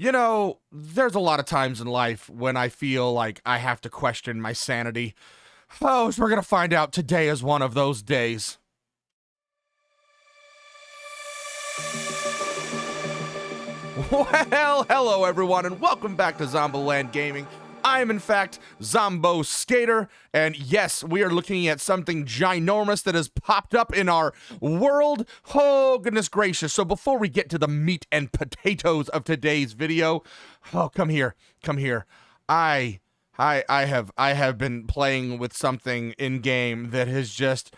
You know, there's a lot of times in life when I feel like I have to question my sanity. Oh, so we're gonna find out today is one of those days. Well, hello everyone, and welcome back to ZomBo Land Gaming. I am in fact ZomBo Skater, and yes, we are looking at something ginormous that has popped up in our world. Oh, goodness gracious. So before we get to the meat and potatoes of today's video, oh, come here. I have been playing with something in game that has just,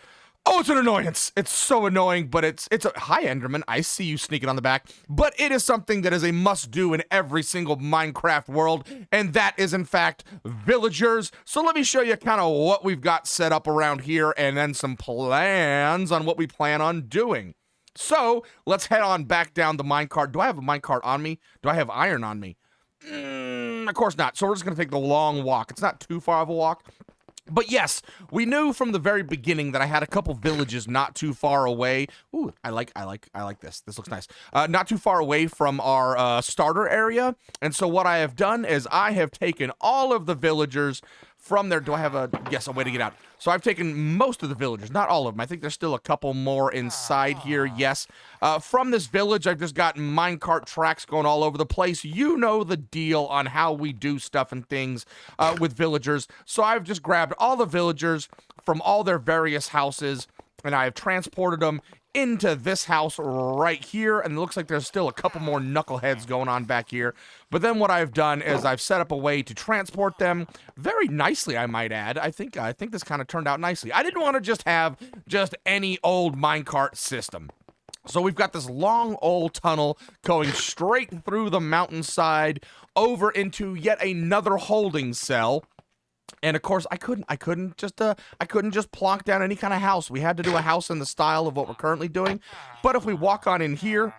oh, it's an annoyance. It's so annoying, but it's a, hi Enderman, I see you sneaking on the back, but it is something that is a must do in every single Minecraft world, and that is in fact villagers. So let me show you kind of what we've got set up around here and then some plans on what we plan on doing. So let's head on back down the minecart. Do I have a minecart on me? Do I have iron on me? Of course not. So we're just gonna take the long walk. It's not too far of a walk. But yes, we knew from the very beginning that I had a couple villages not too far away. Ooh, I like this. This looks nice. Not too far away from our starter area. And so what I have done is I have taken all of the villagers from there. Do I have a, yes, a way to get out? So I've taken most of the villagers, not all of them. I think there's still a couple more inside here, yes. From this village, I've just got minecart tracks going all over the place. You know the deal on how we do stuff and things with villagers. So I've just grabbed all the villagers from all their various houses, and I have transported them into this house right here, and it looks like there's still a couple more knuckleheads going on back here. But then what I've done is I've set up a way to transport them very nicely, I might add. I think this kind of turned out nicely. I didn't want to just have just any old minecart system. So we've got this long old tunnel going straight through the mountainside over into yet another holding cell. And of course, I couldn't just plonk down any kind of house. We had to do a house in the style of what we're currently doing. But if we walk on in here,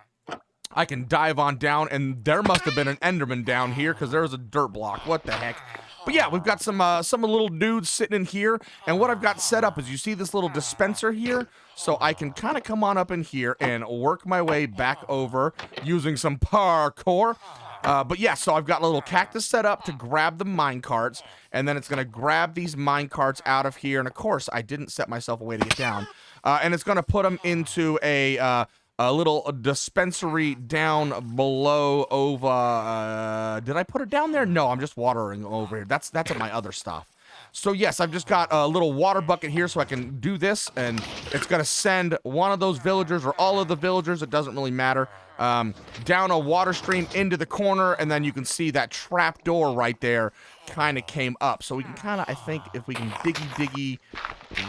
I can dive on down, and there must have been an Enderman down here because there was a dirt block. What the heck? But yeah, we've got some little dudes sitting in here, and what I've got set up is you see this little dispenser here, so I can kind of come on up in here and work my way back over using some parkour. But yeah, so I've got a little cactus set up to grab the minecarts, and then it's going to grab these minecarts out of here. And of course, I didn't set myself a way to get down. And it's going to put them into a little dispensary down below over, did I put it down there? No, I'm just watering over here. That's at my other stuff. So yes, I've just got a little water bucket here so I can do this, and it's going to send one of those villagers or all of the villagers, it doesn't really matter, down a water stream into the corner, and then you can see that trap door right there kind of came up. So we can kind of, I think, if we can diggy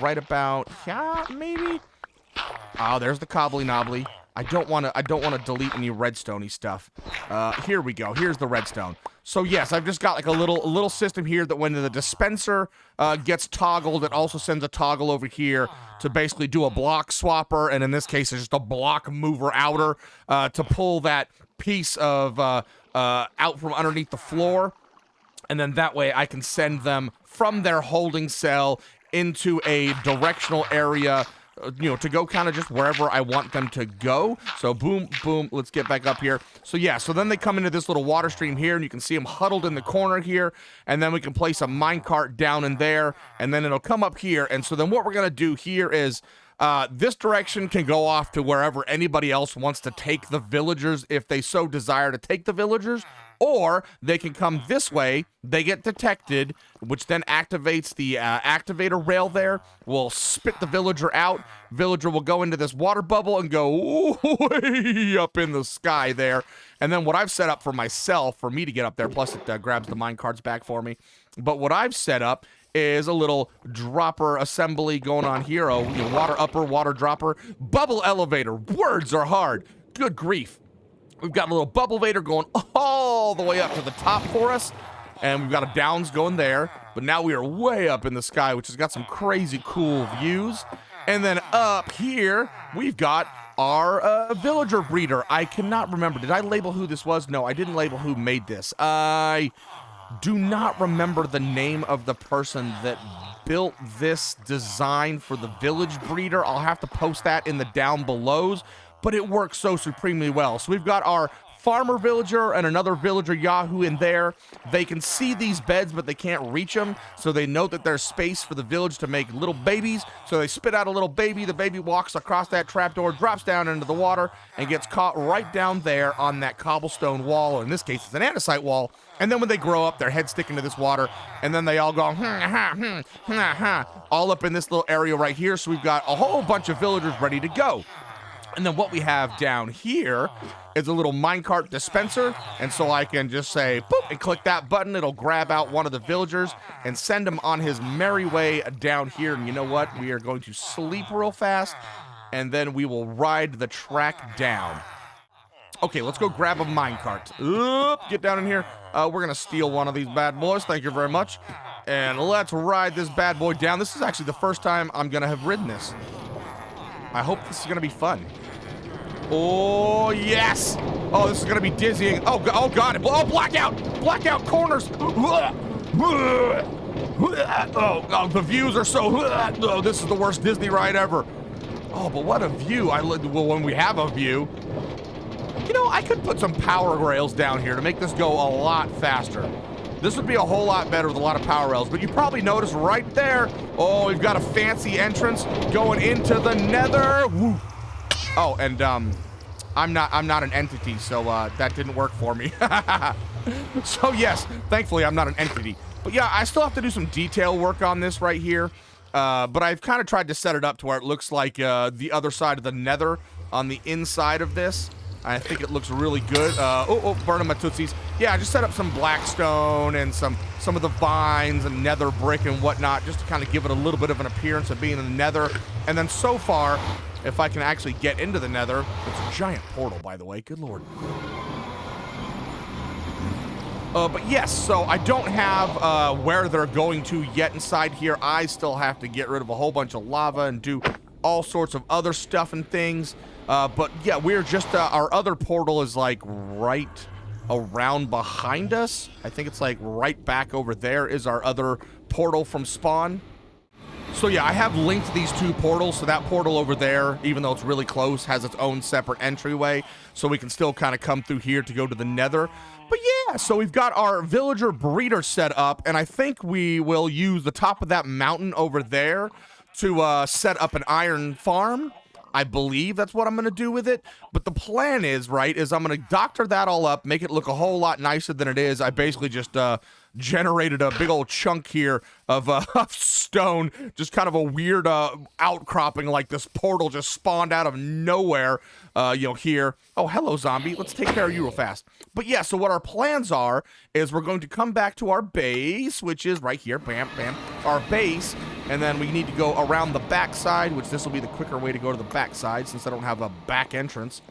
right about, yeah, maybe. Oh, there's the cobbly knobbly. I don't want to delete any redstone-y stuff. Here we go. Here's the redstone. So yes, I've just got like a little system here that when the dispenser gets toggled, it also sends a toggle over here to basically do a block swapper, and in this case, it's just a block mover outer to pull that piece of out from underneath the floor, and then that way I can send them from their holding cell into a directional area, you know, to go kind of just wherever I want them to go. So boom, boom, let's get back up here. So yeah, so then they come into this little water stream here, and you can see them huddled in the corner here, and then we can place a minecart down in there, and then it'll come up here. And so then what we're gonna do here is this direction can go off to wherever anybody else wants to take the villagers if they so desire to take the villagers, or they can come this way, they get detected, which then activates the activator rail there, will spit the villager out, villager will go into this water bubble and go way up in the sky there, and then what I've set up for myself, for me to get up there, plus it grabs the minecarts back for me, but what I've set up is a little dropper assembly going on here, a water upper, water dropper, bubble elevator, words are hard, good grief. We've got a little bubble vader going all the way up to the top for us, and we've got a downs going there, but now we are way up in the sky, which has got some crazy cool views. And then up here, we've got our villager breeder. I cannot remember. Did I label who this was? No, I didn't label who made this. I do not remember the name of the person that built this design for the village breeder. I'll have to post that in the down belows, but it works so supremely well. So we've got our farmer villager and another villager Yahoo in there. They can see these beds, but they can't reach them, so they know that there's space for the village to make little babies. So they spit out a little baby. The baby walks across that trapdoor, drops down into the water, and gets caught right down there on that cobblestone wall, or in this case, it's an andesite wall. And then when they grow up, their heads stick into this water, and then they all go, all up in this little area right here. So we've got a whole bunch of villagers ready to go. And then what we have down here is a little minecart dispenser. And so I can just say, boop, and click that button. It'll grab out one of the villagers and send him on his merry way down here. And you know what? We are going to sleep real fast, and then we will ride the track down. Okay, let's go grab a minecart. Oop, get down in here. We're going to steal one of these bad boys. Thank you very much. And let's ride this bad boy down. This is actually the first time I'm going to have ridden this. I hope this is going to be fun. Oh, yes. Oh, this is going to be dizzying. Oh, God. Oh, blackout. Blackout corners. Oh, the views are so... Oh, this is the worst Disney ride ever. Oh, but what a view. Well, when we have a view... You know, I could put some power rails down here to make this go a lot faster. This would be a whole lot better with a lot of power rails, but you probably noticed right there, oh, we've got a fancy entrance going into the nether. Woo. Oh, and I'm not an entity, so that didn't work for me. So yes, thankfully I'm not an entity. But yeah, I still have to do some detail work on this right here. But I've kind of tried to set it up to where it looks like the other side of the nether on the inside of this. I think it looks really good. Burning my tootsies. Yeah, I just set up some blackstone and some of the vines and nether brick and whatnot, just to kind of give it a little bit of an appearance of being in the nether. And then so far, if I can actually get into the nether, it's a giant portal, by the way. Good lord. But yes, so I don't have where they're going to yet inside here. I still have to get rid of a whole bunch of lava and do all sorts of other stuff and things. But yeah, we're just, our other portal is like right around behind us. I think it's like right back over there is our other portal from spawn. So yeah, I have linked these two portals. So that portal over there, even though it's really close, has its own separate entryway. So we can still kind of come through here to go to the nether. But yeah, so we've got our villager breeder set up, and I think we will use the top of that mountain over there to set up an iron farm. I believe that's what I'm going to do with it. But the plan is, right, is I'm going to doctor that all up, make it look a whole lot nicer than it is. I basically just generated a big old chunk here of stone, just kind of a weird outcropping, like this portal just spawned out of nowhere, here. Oh, hello, zombie. Let's take care of you real fast. But yeah, so what our plans are is we're going to come back to our base, which is right here, bam, bam, our base, and then we need to go around the backside, which this will be the quicker way to go to the backside since I don't have a back entrance,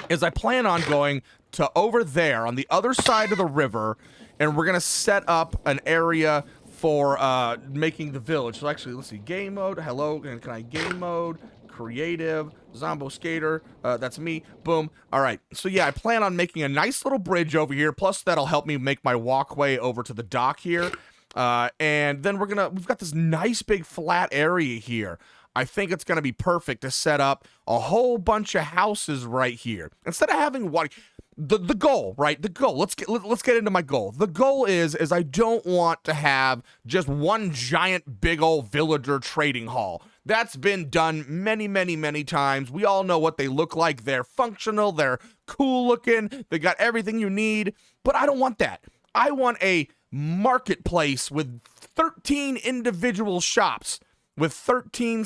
is I plan on going to over there on the other side of the river, and we're going to set up an area for making the village. So actually, let's see, game mode, hello, and can I game mode, creative, ZomBo Skater, that's me, boom. All right, so yeah, I plan on making a nice little bridge over here, plus that'll help me make my walkway over to the dock here. And then we've got this nice big flat area here. I think it's gonna be perfect to set up a whole bunch of houses right here. Instead of having one, the goal, right? The goal. Let's get into my goal. The goal is I don't want to have just one giant big old villager trading hall. That's been done many, many, many times. We all know what they look like. They're functional, they're cool looking, they got everything you need, but I don't want that. I want a marketplace with 13 individual shops, with 13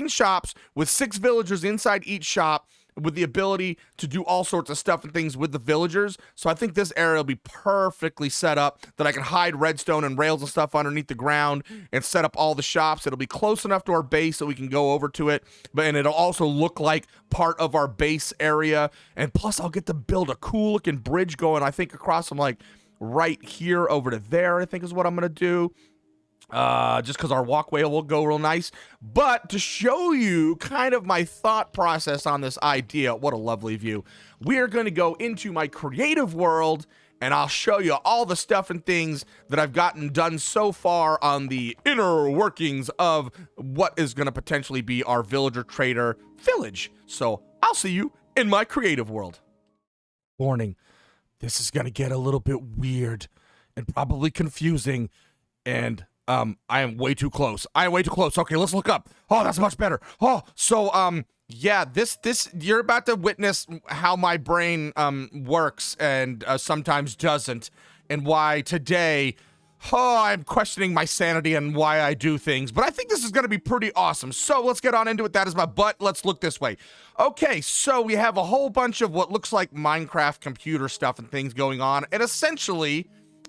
shops with 6 villagers inside each shop, with the ability to do all sorts of stuff and things with the villagers. So I think this area will be perfectly set up that I can hide redstone and rails and stuff underneath the ground and set up all the shops. It'll be close enough to our base so we can go over to it, and it'll also look like part of our base area. And plus I'll get to build a cool looking bridge going, I think, across from like right here over to there, I think is what I'm gonna do. Just because our walkway will go real nice. But to show you kind of my thought process on this idea, what a lovely view, we are going to go into my creative world, and I'll show you all the stuff and things that I've gotten done so far on the inner workings of what is going to potentially be our villager trader village. So I'll see you in my creative world. Warning, this is gonna get a little bit weird and probably confusing, and I am way too close. I am way too close. Okay, let's look up. Oh, that's much better. Oh, so yeah, this you're about to witness how my brain works and sometimes doesn't, and why today I'm questioning my sanity and why I do things, but I think this is going to be pretty awesome. So let's get on into it. That is my butt. Let's look this way. Okay, so we have a whole bunch of what looks like Minecraft computer stuff and things going on, and essentially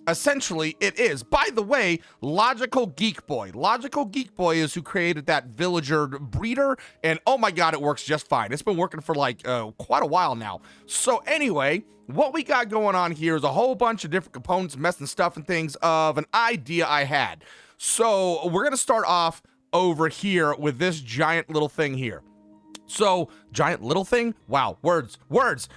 it is. By the way, Logical Geek Boy. Logical Geek Boy is who created that villager breeder, and oh my god, it works just fine. It's been working for like quite a while now. So anyway, what we got going on here is a whole bunch of different components, mess and stuff and things of an idea I had. So we're gonna start off over here with this giant little thing here. So, giant little thing? Wow, words.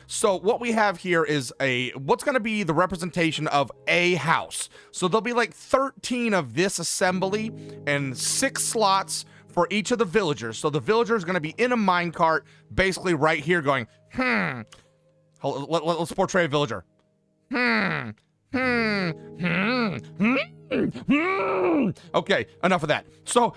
So what we have here is what's going to be the representation of a house. So there'll be like 13 of this assembly and 6 slots for each of the villagers. So the villager is going to be in a minecart, basically right here going, Let's portray a villager. Okay, enough of that. So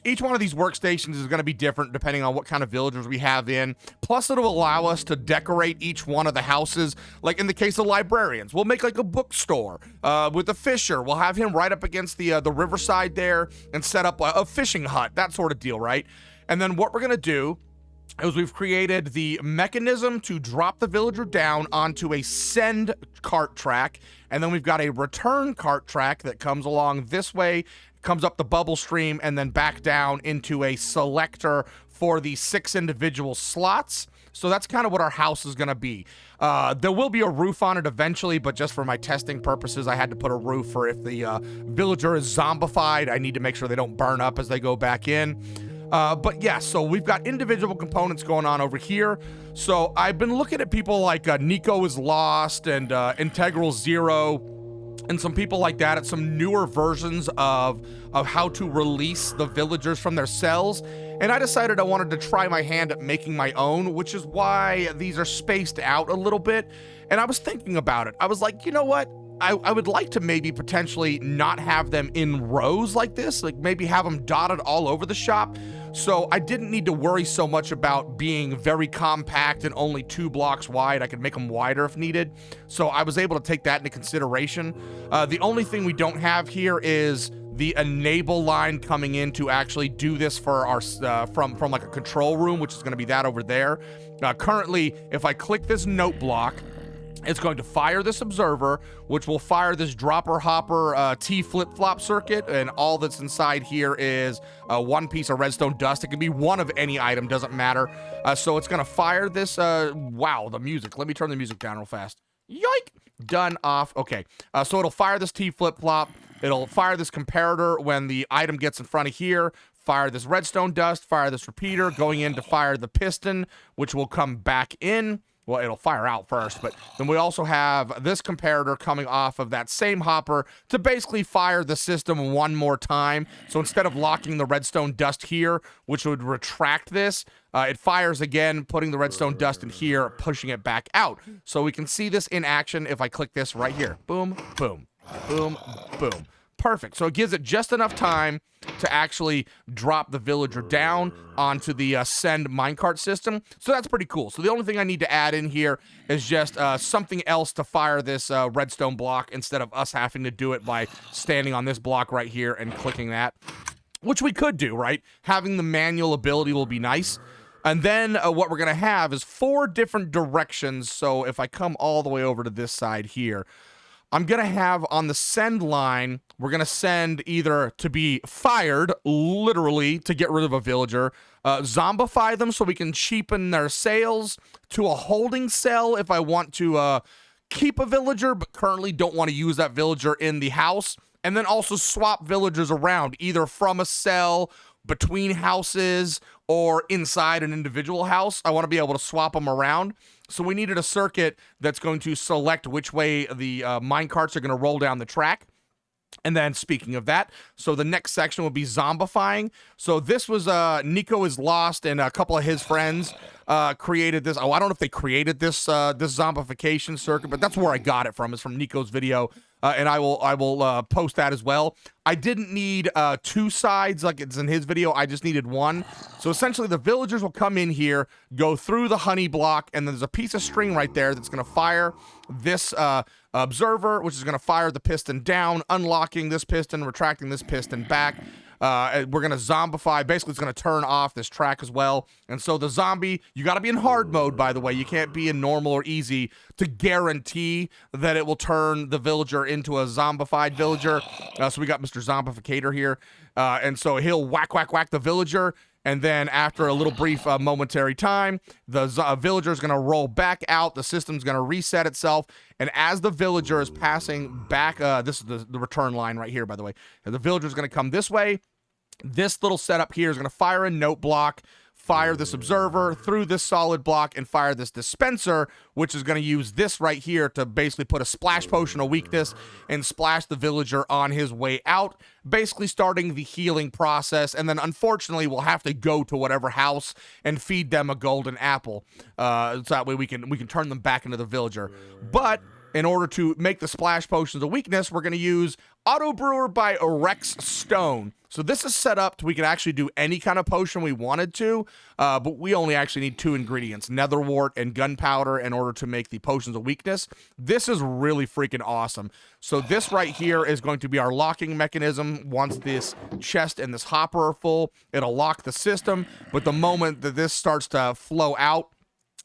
each one of these workstations is going to be different depending on what kind of villagers we have in. Plus, it'll allow us to decorate each one of the houses. Like in the case of librarians, we'll make like a bookstore. With the fisher, we'll have him right up against the riverside there and set up a fishing hut, that sort of deal, right? And then what we're gonna do is we've created the mechanism to drop the villager down onto a send cart track, and then we've got a return cart track that comes along this way, comes up the bubble stream, and then back down into a selector for the 6 individual slots. So that's kind of what our house is going to be. There will be a roof on it eventually, but just for my testing purposes, I had to put a roof for if the villager is zombified. I need to make sure they don't burn up as they go back in. But yeah, so we've got individual components going on over here. So I've been looking at people like Nico is Lost and Integral Zero and some people like that at some newer versions of how to release the villagers from their cells. And I decided I wanted to try my hand at making my own, which is why these are spaced out a little bit. And I was thinking about it. I was like, you know what? I would like to maybe potentially not have them in rows like this, like maybe have them dotted all over the shop. So I didn't need to worry so much about being very compact and only 2 blocks wide. I could make them wider if needed. So I was able to take that into consideration. The only thing we don't have here is the enable line coming in to actually do this for our from like a control room, which is going to be that over there. Currently, if I click this note block, it's going to fire this observer, which will fire this dropper hopper T flip-flop circuit, and all that's inside here is 1 piece of redstone dust. It can be one of any item, doesn't matter. So it's gonna fire this, wow, the music. Let me turn the music down real fast. Yoink! Done, off, okay. So it'll fire this T flip-flop, it'll fire this comparator when the item gets in front of here, fire this redstone dust, fire this repeater, going in to fire the piston, which will come back in. Well, it'll fire out first, but then we also have this comparator coming off of that same hopper to basically fire the system one more time. So instead of locking the redstone dust here, which would retract this, it fires again, putting the redstone dust in here, pushing it back out. So we can see this in action if I click this right here. Boom, boom, boom, boom. Perfect. So it gives it just enough time to actually drop the villager down onto the send minecart system. So that's pretty cool. So the only thing I need to add in here is just something else to fire this redstone block instead of us having to do it by standing on this block right here and clicking that, which we could do, right? Having the manual ability will be nice. And then what we're going to have is 4 different directions. So if I come all the way over to this side here, I'm going to have on the send line, we're going to send either to be fired, literally, to get rid of a villager, zombify them so we can cheapen their sales, to a holding cell if I want to keep a villager but currently don't want to use that villager in the house, and then also swap villagers around, either from a cell, between houses, or inside an individual house. I want to be able to swap them around. So we needed a circuit that's going to select which way the minecarts are going to roll down the track. And then speaking of that, so the next section will be zombifying. So this was Nico is Lost and a couple of his friends created this. Oh, I don't know if they created this this zombification circuit, but that's where I got it from. It's from Nico's video. And I will post that as well. I didn't need 2 sides like it's in his video. I just needed 1. So essentially the villagers will come in here, go through the honey block, and there's a piece of string right there that's going to fire this observer, which is going to fire the piston down, unlocking this piston, retracting this piston back. We're going to zombify. Basically, it's going to turn off this track as well. And so the zombie, you got to be in hard mode, by the way. You can't be in normal or easy to guarantee that it will turn the villager into a zombified villager. So we got Mr. Zombificator here. And so he'll whack, whack, whack the villager. And then after a little brief momentary time, the villager is going to roll back out. The system's going to reset itself. And as the villager is passing back, this is the return line right here, by the way. And the villager is going to come this way. This little setup here is going to fire a note block, fire this observer through this solid block, and fire this dispenser, which is going to use this right here to basically put a splash potion of weakness and splash the villager on his way out, basically starting the healing process. And then unfortunately we'll have to go to whatever house and feed them a golden apple, so that way we can turn them back into the villager. But in order to make the splash potions of weakness, we're going to use Auto Brewer by Rex Stone. So this is set up to we can actually do any kind of potion we wanted to, but we only actually need 2 ingredients, netherwort and gunpowder, in order to make the potions of weakness. This is really freaking awesome. So this right here is going to be our locking mechanism. Once this chest and this hopper are full, it'll lock the system, but the moment that this starts to flow out,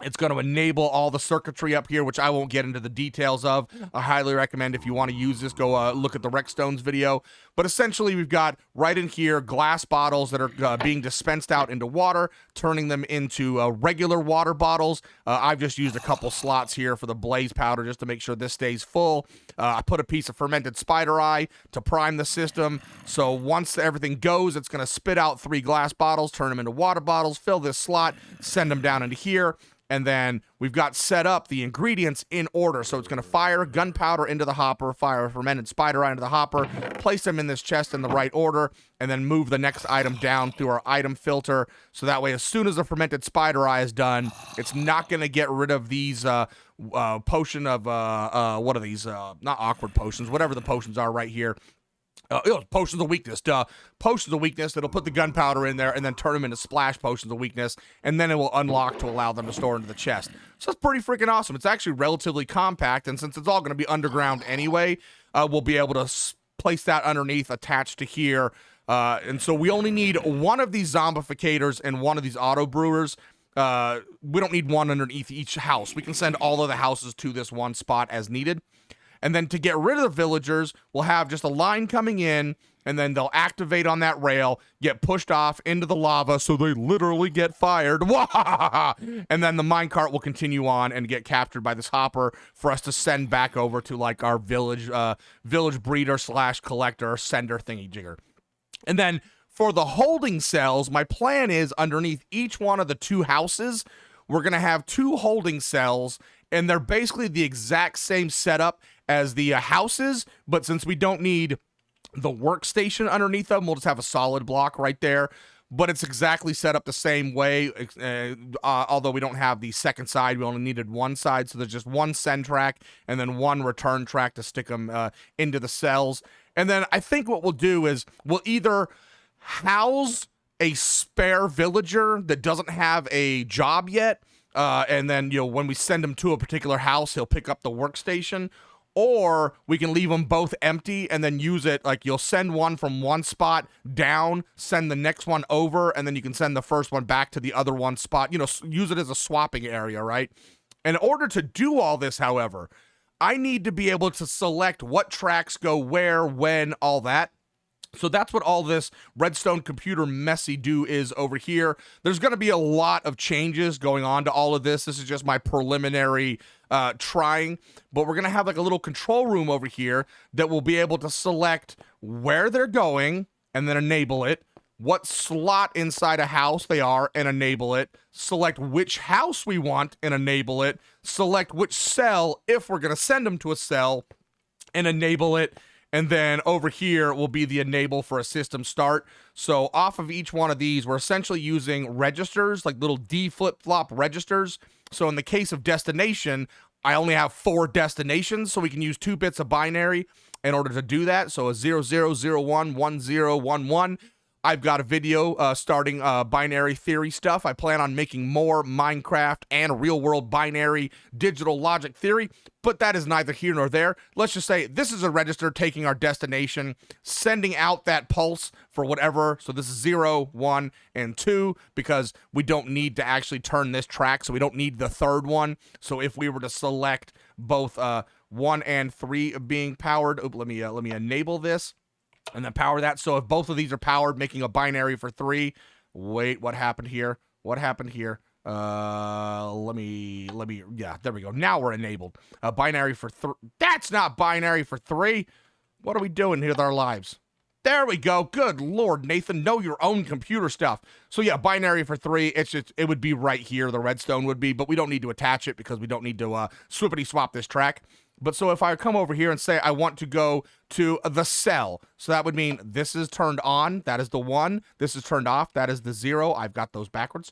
it's going to enable all the circuitry up here, which I won't get into the details of. I highly recommend if you want to use this, go look at the Rex Stones video. But essentially, we've got right in here glass bottles that are being dispensed out into water, turning them into regular water bottles. I've just used a couple slots here for the blaze powder just to make sure this stays full. I put a piece of fermented spider eye to prime the system. So once everything goes, it's going to spit out 3 glass bottles, turn them into water bottles, fill this slot, send them down into here. And then we've got set up the ingredients in order. So it's going to fire gunpowder into the hopper, fire a fermented spider eye into the hopper, place them in this chest in the right order, and then move the next item down through our item filter. So that way, as soon as the fermented spider eye is done, it's not going to get rid of these potion of, what are these? Not awkward potions, whatever the potions are right here. Potions of weakness, potions of weakness. It'll put the gunpowder in there and then turn them into splash potions of weakness, and then it will unlock to allow them to store into the chest. So it's pretty freaking awesome. It's actually relatively compact, and since it's all going to be underground anyway, we'll be able to place that underneath, attached to here. And so we only need 1 of these zombificators and 1 of these auto brewers. We don't need 1 underneath each house. We can send all of the houses to this 1 spot as needed. And then to get rid of the villagers, we'll have just a line coming in, and then they'll activate on that rail, get pushed off into the lava, so they literally get fired. And then the minecart will continue on and get captured by this hopper for us to send back over to like our village breeder / collector sender thingy jigger. And then for the holding cells, my plan is underneath each one of the 2 houses, we're going to have 2 holding cells, and they're basically the exact same setup as the houses, but since we don't need the workstation underneath them, we'll just have a solid block right there. But it's exactly set up the same way, although we don't have the second side. We only needed 1 side, so there's just 1 send track and then 1 return track to stick them into the cells. And then I think what we'll do is we'll either house a spare villager that doesn't have a job yet, and then, you know, when we send him to a particular house, he'll pick up the workstation. Or we can leave them both empty and then use it, like you'll send one from 1 spot down, send the next one over, and then you can send the first one back to the other 1 spot, you know, use it as a swapping area, right? In order to do all this, however, I need to be able to select what tracks go where, when, all that. So that's what all this redstone computer messy do is over here. There's going to be a lot of changes going on to all of this. This is just my preliminary trying, but we're going to have like a little control room over here that will be able to select where they're going and then enable it, what slot inside a house they are and enable it, select which house we want and enable it, select which cell if we're going to send them to a cell and enable it. And then over here will be the enable for a system start. So off of each one of these, we're essentially using registers, like little D flip-flop registers. So in the case of destination, I only have 4 destinations, so we can use 2 bits of binary in order to do that. So a 0001, 1011. I've got a video starting binary theory stuff. I plan on making more Minecraft and real-world binary digital logic theory, but that is neither here nor there. Let's just say this is a register taking our destination, sending out that pulse for whatever. So this is 0, 1, and 2, because we don't need to actually turn this track, so we don't need the third one. So if we were to select both 1 and 3 being powered, let me enable this. And then power that. So if both of these are powered, making a binary for 3. Wait, what happened here? What happened here? Yeah, there we go. Now we're enabled. Binary for 3. That's not binary for 3. What are we doing here with our lives? There we go. Good Lord, Nathan, know your own computer stuff. So yeah, binary for 3. It would be right here. The redstone would be, but we don't need to attach it because we don't need to swippity swap this track. But so if I come over here and say I want to go to the cell, so that would mean this is turned on, that is the 1, this is turned off, that is the 0. I've got those backwards.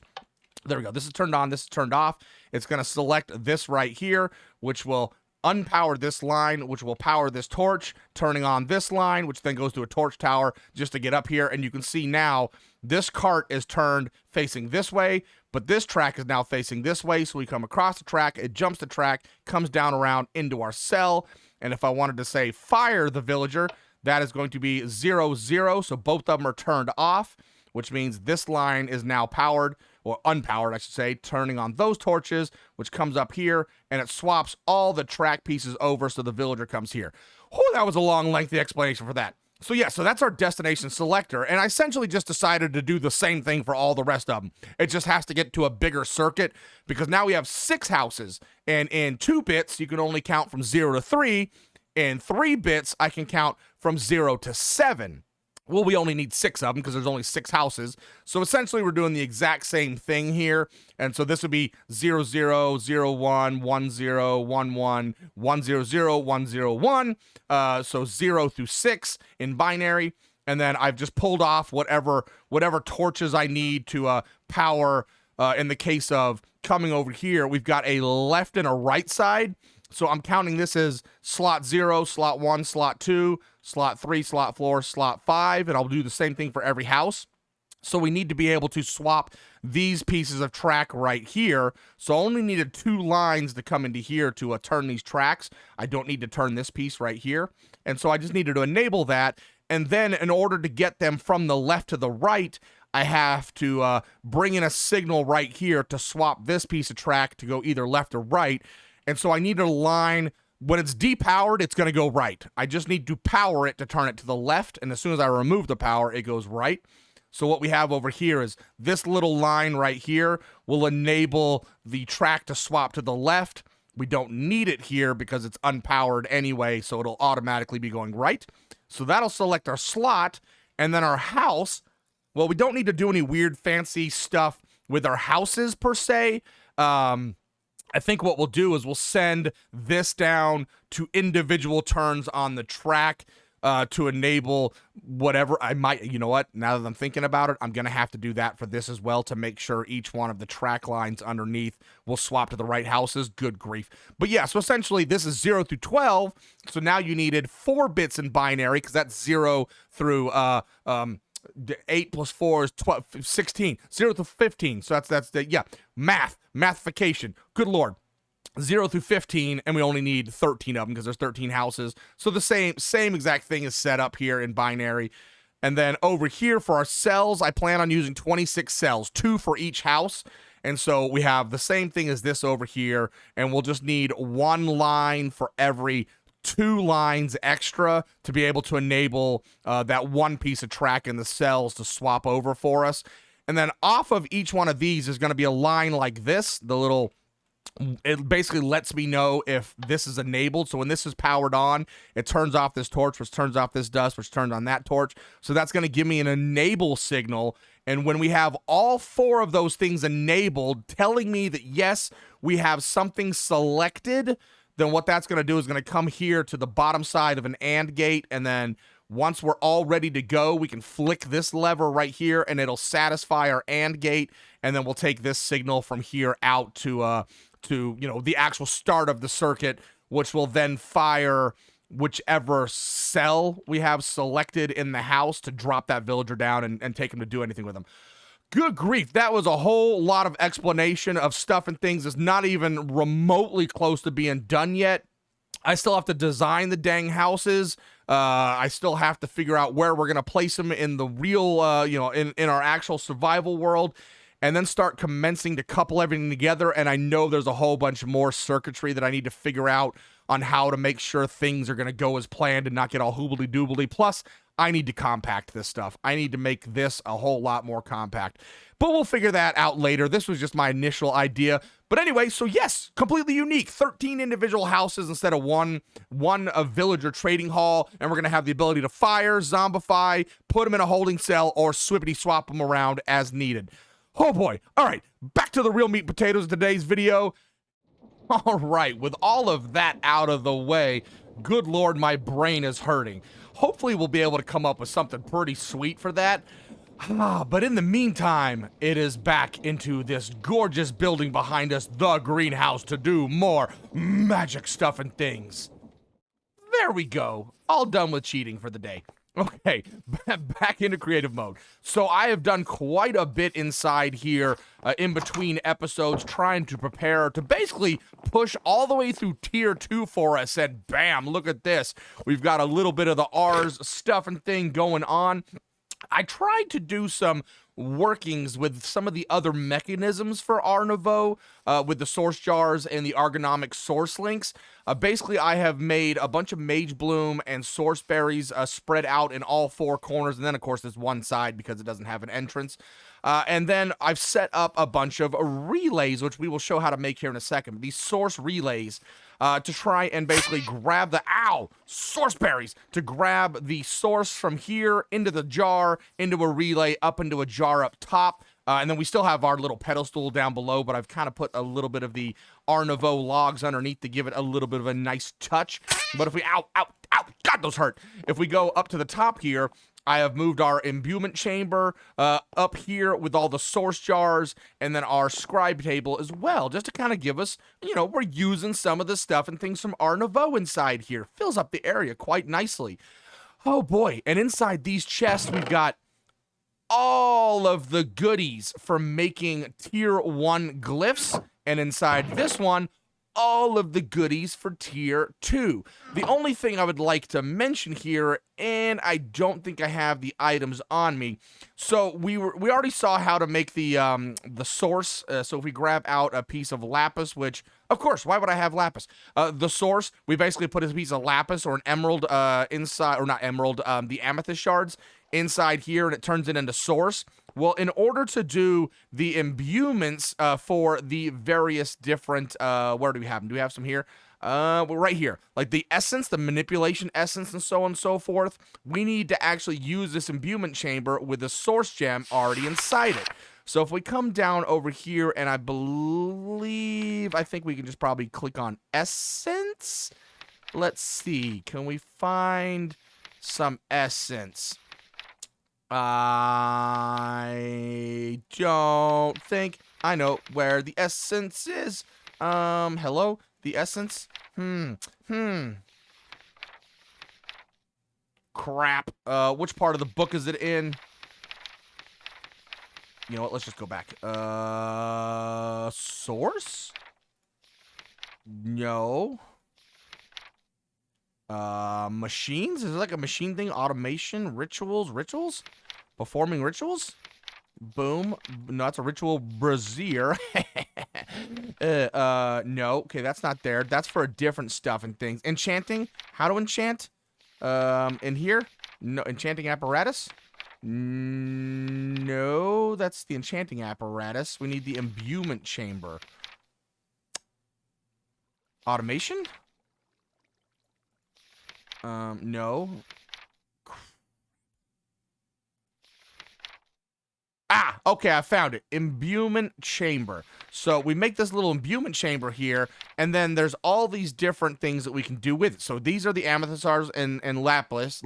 There we go. This is turned on, this is turned off. It's going to select this right here, which will unpower this line, which will power this torch, turning on this line, which then goes to a torch tower just to get up here. And you can see now this cart is turned facing this way, but this track is now facing this way. So we come across the track, it jumps the track, comes down around into our cell. And if I wanted to say fire the villager, that is going to be 0, 0. So both of them are turned off, which means this line is now powered, or unpowered, I should say, turning on those torches, which comes up here, and it swaps all the track pieces over so the villager comes here. Oh, that was a long, lengthy explanation for that. So yeah, so that's our destination selector, and I essentially just decided to do the same thing for all the rest of them. It just has to get to a bigger circuit, because now we have 6 houses, and in 2 bits, you can only count from 0 to 3. In 3 bits, I can count from 0 to 7. Well, we only need 6 of them because there's only 6 houses. So essentially, we're doing the exact same thing here. And so this would be 0, 0, 0, 1, 1, 0, 1, 1, 1, 0, 0, 1, 0, 1. So 0 through 6 in binary. And then I've just pulled off whatever torches I need to power. In the case of coming over here, we've got a left and a right side. So I'm counting this as slot 0, slot 1, slot 2, slot 3, slot 4, slot 5, and I'll do the same thing for every house. So we need to be able to swap these pieces of track right here. So I only needed 2 lines to come into here to turn these tracks. I don't need to turn this piece right here. And so I just needed to enable that. And then in order to get them from the left to the right, I have to bring in a signal right here to swap this piece of track to go either left or right. And so I need a line, when it's depowered, it's going to go right. I just need to power it to turn it to the left, and as soon as I remove the power, it goes right. So what we have over here is this little line right here will enable the track to swap to the left. We don't need it here because it's unpowered anyway, so it'll automatically be going right. So that'll select our slot, and then our house. Well, we don't need to do any weird fancy stuff with our houses per se. I think what we'll do is we'll send this down to individual turns on the track to enable whatever I might, you know what, now that I'm thinking about it, I'm going to have to do that for this as well to make sure each one of the track lines underneath will swap to the right houses. Good grief. But yeah, so essentially this is 0 through 12. So now you needed 4 bits in binary because that's 0 through 8 plus 4 is 12, 16, 0 to 15. So that's the, yeah, mathification. Good Lord. 0 through 15, and we only need 13 of them because there's 13 houses. So the same exact thing is set up here in binary. And then over here for our cells, I plan on using 26 cells, 2 for each house. And so we have the same thing as this over here, and we'll just need 1 line for every 2 lines extra to be able to enable that 1 piece of track in the cells to swap over for us. And then off of each one of these is going to be a line like this, it basically lets me know if this is enabled. So when this is powered on, it turns off this torch, which turns off this dust, which turns on that torch. So that's going to give me an enable signal. And when we have all 4 of those things enabled, telling me that yes, we have something selected then what that's going to do is going to come here to the bottom side of an AND gate, and then once we're all ready to go, we can flick this lever right here, and it'll satisfy our AND gate, and then we'll take this signal from here out to you know, the actual start of the circuit, which will then fire whichever cell we have selected in the house to drop that villager down and take him to do anything with him. Good grief, that was a whole lot of explanation of stuff and things that's not even remotely close to being done yet. I still have to design the dang houses. I still have to figure out where we're going to place them in the real, you know, in our actual survival world, and then start commencing to couple everything together. And I know there's a whole bunch more circuitry that I need to figure out on how to make sure things are going to go as planned and not get all hoobly-doobly. Plus, I need to compact this stuff. I need to make this a whole lot more compact. But we'll figure that out later. This was just my initial idea. But anyway, so yes, completely unique. 13 individual houses instead of one villager trading hall. And we're going to have the ability to fire, zombify, put them in a holding cell, or swippity-swap them around as needed. Oh boy. All right, back to the real meat and potatoes of today's video. All right, with all of that out of the way, good Lord, my brain is hurting. Hopefully we'll be able to come up with something pretty sweet for that. But in the meantime, it is back into this gorgeous building behind us, the greenhouse, to do more magic stuff and things. There we go. All done with cheating for the day. Okay, back into creative mode. So I have done quite a bit inside here in between episodes, trying to prepare to basically push all the way through tier 2 for us. And bam, look at this. We've got a little bit of the R's stuff and thing going on. I tried to do some workings with some of the other mechanisms for R Nouveau, with the source jars and the ergonomic source links. Basically, I have made a bunch of Mage Bloom and Source Berries spread out in all 4 corners, and then, of course, there's one side because it doesn't have an entrance. And then I've set up a bunch of relays, which we will show how to make here in a second. These source relays to try and basically grab the, source berries, to grab the source from here into the jar, into a relay, up into a jar up top. And then we still have our little pedestal down below, but I've kind of put a little bit of the R Nouveau logs underneath to give it a little bit of a nice touch. But if we, God, those hurt. If we go up to the top here, I have moved our imbuement chamber up here with all the source jars, and then our scribe table as well, just to kind of give us, you know, we're using some of the stuff and things from R Nouveau inside here. Fills up the area quite nicely. Oh boy, and inside these chests, we've got all of the goodies for making tier 1 glyphs, and inside this one, all of the goodies for tier 2. The only thing I would like to mention here, and I don't think I have the items on me. So we already saw how to make the source. So if we grab out a piece of lapis, which of course, why would I have lapis? The source, we basically put a piece of lapis or an emerald inside, or not emerald, the amethyst shards inside here, and it turns it into source. Well, in order to do the imbuements for the various different, where do we have them? Do we have some here? Well, right here. Like the essence, the manipulation essence, and so on and so forth. We need to actually use this imbuement chamber with the source gem already inside it. So if we come down over here, and I think we can just probably click on essence. Let's see. Can we find some essence? I don't think I know where the essence is. Hello? The essence? Crap. Which part of the book is it in? You know what? Let's just go back. Source? No. Machines? Is it like a machine thing? Automation? Rituals? Performing rituals? Boom. No, that's a ritual brazier. No. Okay, that's not there. That's for different stuff and things. Enchanting? How to enchant? In here? No. Enchanting apparatus? No, that's the enchanting apparatus. We need the imbuement chamber. Automation? No. Ah, okay, I found it. Imbuement chamber. So we make this little imbuement chamber here, and then there's all these different things that we can do with it. So these are the amethystars and lapis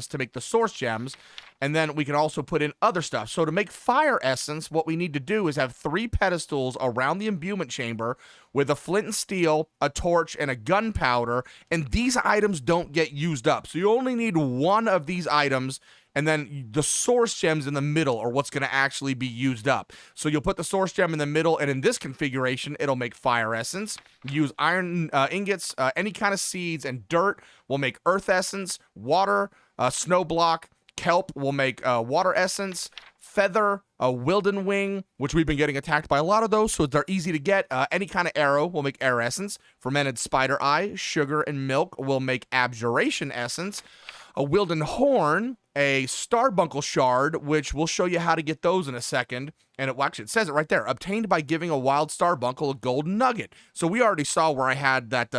to make the source gems, and then we can also put in other stuff. So to make fire essence, what we need to do is have 3 pedestals around the imbuement chamber with a flint and steel, a torch, and a gunpowder, and these items don't get used up. So you only need 1 of these items, and then the source gems in the middle are what's going to actually be used up. So you'll put the source gem in the middle, and in this configuration, it'll make fire essence. Use iron ingots, any kind of seeds, and dirt will make earth essence. Water, snow block, kelp will make water essence. Feather, a wilden wing, which we've been getting attacked by a lot of those, so they're easy to get. Any kind of arrow will make air essence. Fermented spider eye, sugar, and milk will make abjuration essence. A wilden horn, a starbuncle shard, which we'll show you how to get those in a second. And it says it right there. Obtained by giving a wild starbuncle a gold nugget. So we already saw where I had that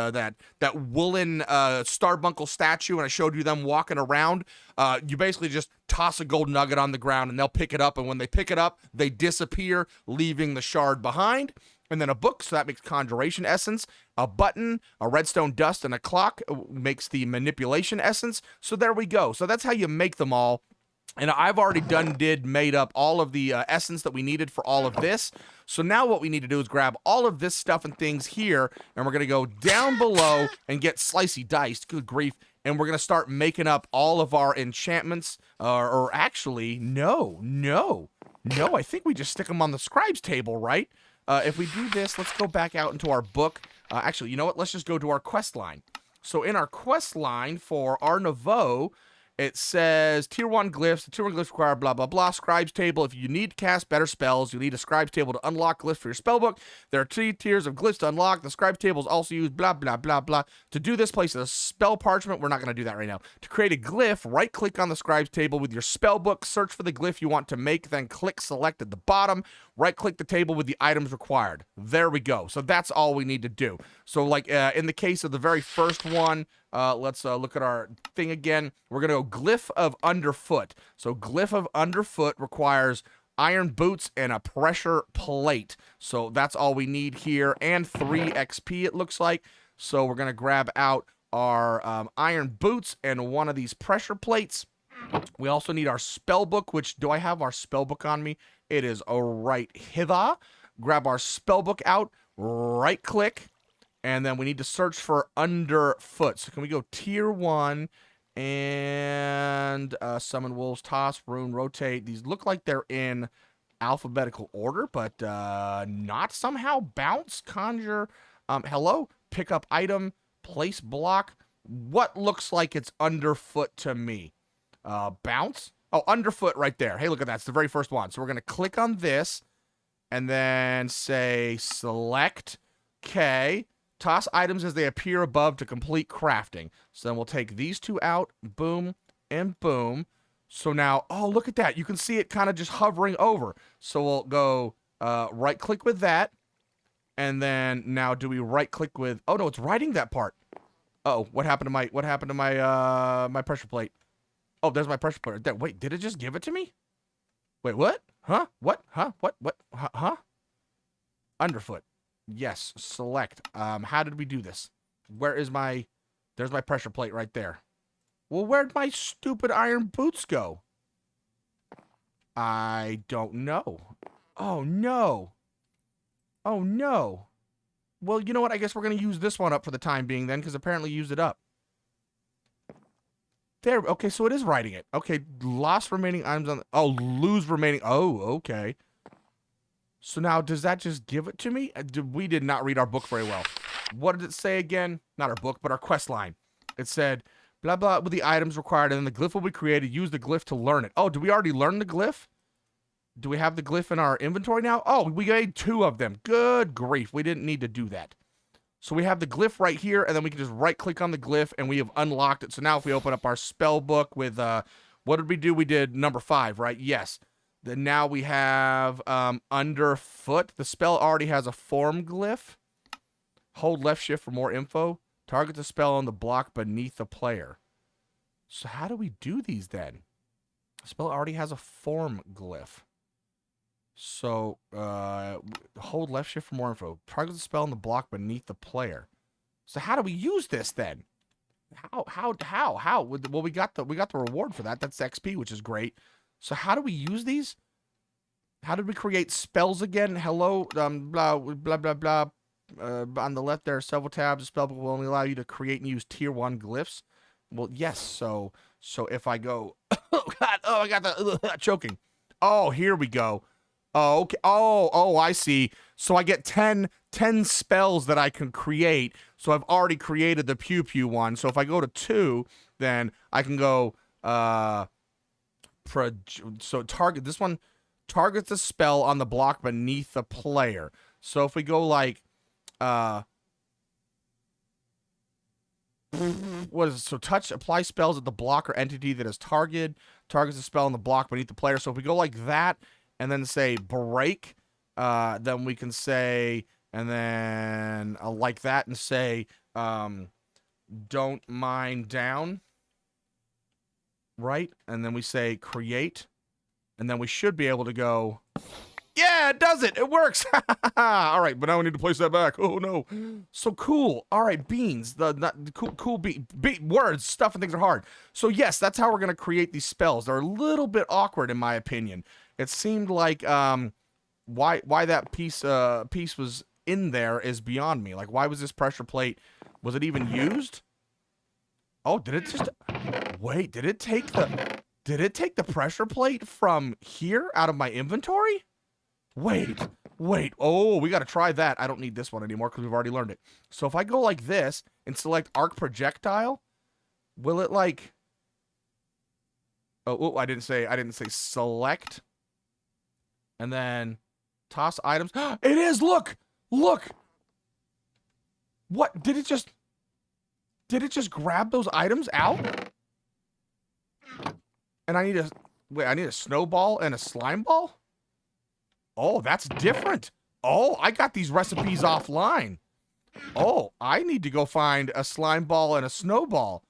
woolen starbuncle statue, and I showed you them walking around. You basically just toss a gold nugget on the ground, and they'll pick it up. And when they pick it up, they disappear, leaving the shard behind. And then a book, so that makes conjuration essence. A button, a redstone dust, and a clock makes the manipulation essence. So there we go. So that's how you make them all. And I've already made up all of the essence that we needed for all of this. So now what we need to do is grab all of this stuff and things here, and we're going to go down below and get slicey diced. Good grief. And we're going to start making up all of our enchantments. Or actually, no. I think we just stick them on the scribe's table, right? If we do this, let's go back out into our book. Actually, you know what? Let's just go to our quest line. So in our quest line for our Nouveau, it says tier 1 glyphs. The tier 1 glyphs require blah, blah, blah. Scribe's table. If you need to cast better spells, you need a scribe's table to unlock glyphs for your spellbook. There are 3 tiers of glyphs to unlock. The scribe's table is also used blah, blah, blah, blah. To do this, place a spell parchment. We're not going to do that right now. To create a glyph, right-click on the scribe's table with your spellbook. Search for the glyph you want to make. Then click select at the bottom. Right-click the table with the items required. There we go. So that's all we need to do. So like in the case of the very first one, let's look at our thing again. We're going to go glyph of underfoot. So glyph of underfoot requires iron boots and a pressure plate. So that's all we need here. And 3 XP it looks like. So we're going to grab out our iron boots and 1 of these pressure plates. We also need our spellbook, which do I have our spellbook on me? It is right hither. Grab our spellbook out, right click, and then we need to search for underfoot. So can we go tier 1 and summon wolves, toss, rune, rotate. These look like they're in alphabetical order, but not somehow. Bounce, conjure, hello, pick up item, place block. What looks like it's underfoot to me? Bounce. Oh, underfoot right there. Hey, look at that. It's the very first one. So we're going to click on this and then say select. Okay. Toss items as they appear above to complete crafting. So then we'll take these 2 out. Boom and boom. So now, oh, look at that. You can see it kind of just hovering over. So we'll go right click with that. And then now do we right click with, oh no, it's writing that part. Uh-oh, what happened to my pressure plate? Oh, there's my pressure plate. There. Wait, did it just give it to me? Wait, what? Huh? What? Huh? What? Huh? Underfoot. Yes, select. How did we do this? Where is my... There's my pressure plate right there. Well, where'd my stupid iron boots go? I don't know. Oh, no. Oh, no. Well, you know what? I guess we're going to use this one up for the time being then, because apparently used it up. There, okay, so it is writing it. Okay, lost remaining items on the... Oh, lose remaining... Oh, okay. So now, does that just give it to me? We did not read our book very well. What did it say again? Not our book, but our quest line. It said, blah, blah, with the items required, and then the glyph will be created. Use the glyph to learn it. Oh, do we already learn the glyph? Do we have the glyph in our inventory now? Oh, we made 2 of them. Good grief. We didn't need to do that. So we have the glyph right here, and then we can just right-click on the glyph, and we have unlocked it. So now if we open up our spell book with, what did we do? We did number 5, right? Yes. Then now we have underfoot. The spell already has a form glyph. Hold left shift for more info. Target the spell on the block beneath the player. So how do we do these then? Spell already has a form glyph. So, hold left shift for more info. Target the spell in the block beneath the player. So how do we use this then? How? Well, we got the reward for that. That's XP, which is great. So how do we use these? How did we create spells again? Hello, blah blah blah blah. On the left, there are several tabs. The spell book will only allow you to create and use tier 1 glyphs. Well, yes. So if I go, oh god, oh I got the choking. Oh, here we go. Oh, okay. Oh, I see. So I get 10 spells that I can create. So I've already created the pew pew one. So if I go to 2, then I can go so target this one targets the spell on the block beneath the player. So if we go like what is it? So touch apply spells at the block or entity that is targets the spell on the block beneath the player. So if we go like that and then say break, then we can say, and then like that and say, don't mind down, right? And then we say create, and then we should be able to go, yeah, it does it. It works. All right, but now we need to place that back. Oh no. So cool. All right, beans. Cool words, stuff and things are hard. So yes, that's how we're going to create these spells. They're a little bit awkward in my opinion. It seemed like why that piece was in there is beyond me. Like, why was this pressure plate? Was it even used? Oh, did it just wait? Did it take the pressure plate from here out of my inventory? Wait. Oh, we got to try that. I don't need this one anymore because we've already learned it. So if I go like this and select arc projectile, will it like? Oh, I didn't say select. And then toss items. It is. Look. What did it just grab those items out? And I need a snowball and a slime ball? Oh, that's different. Oh, I got these recipes offline. Oh, I need to go find a slime ball and a snowball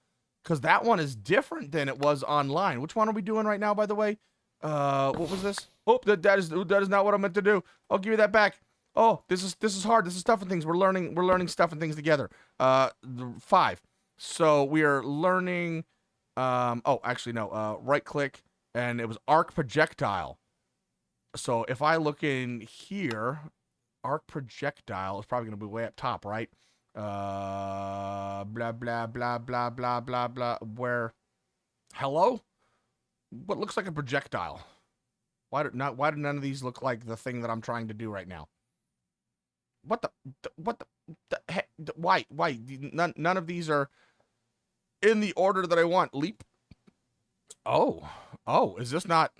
because that one is different than it was online. Which one are we doing right now, by the way? What was this? Oh, that is not what I meant to do. I'll give you that back. Oh, this is hard. This is stuff and things. We're learning stuff and things together. 5. So we are learning. Oh, actually no. Right click, and it was arc projectile. So if I look in here, arc projectile is probably going to be way up top, right? Blah, blah, blah, blah, blah, blah, blah. Where? Hello? What looks like a projectile? Why do none of these look like the thing that I'm trying to do right now? What the heck? Why? None of these are in the order that I want. Leap. Oh, is this not?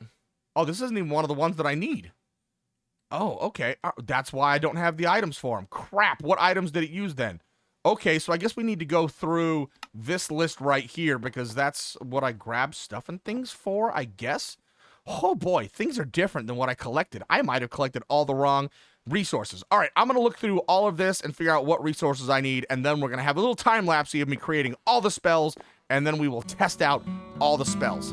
Oh, this isn't even one of the ones that I need. Oh, okay. That's why I don't have the items for them. Crap. What items did it use then? Okay, so I guess we need to go through this list right here because that's what I grabbed stuff and things for, I guess. Oh boy, things are different than what I collected. I might have collected all the wrong resources. All right, I'm going to look through all of this and figure out what resources I need, and then we're going to have a little time lapse of me creating all the spells, and then we will test out all the spells.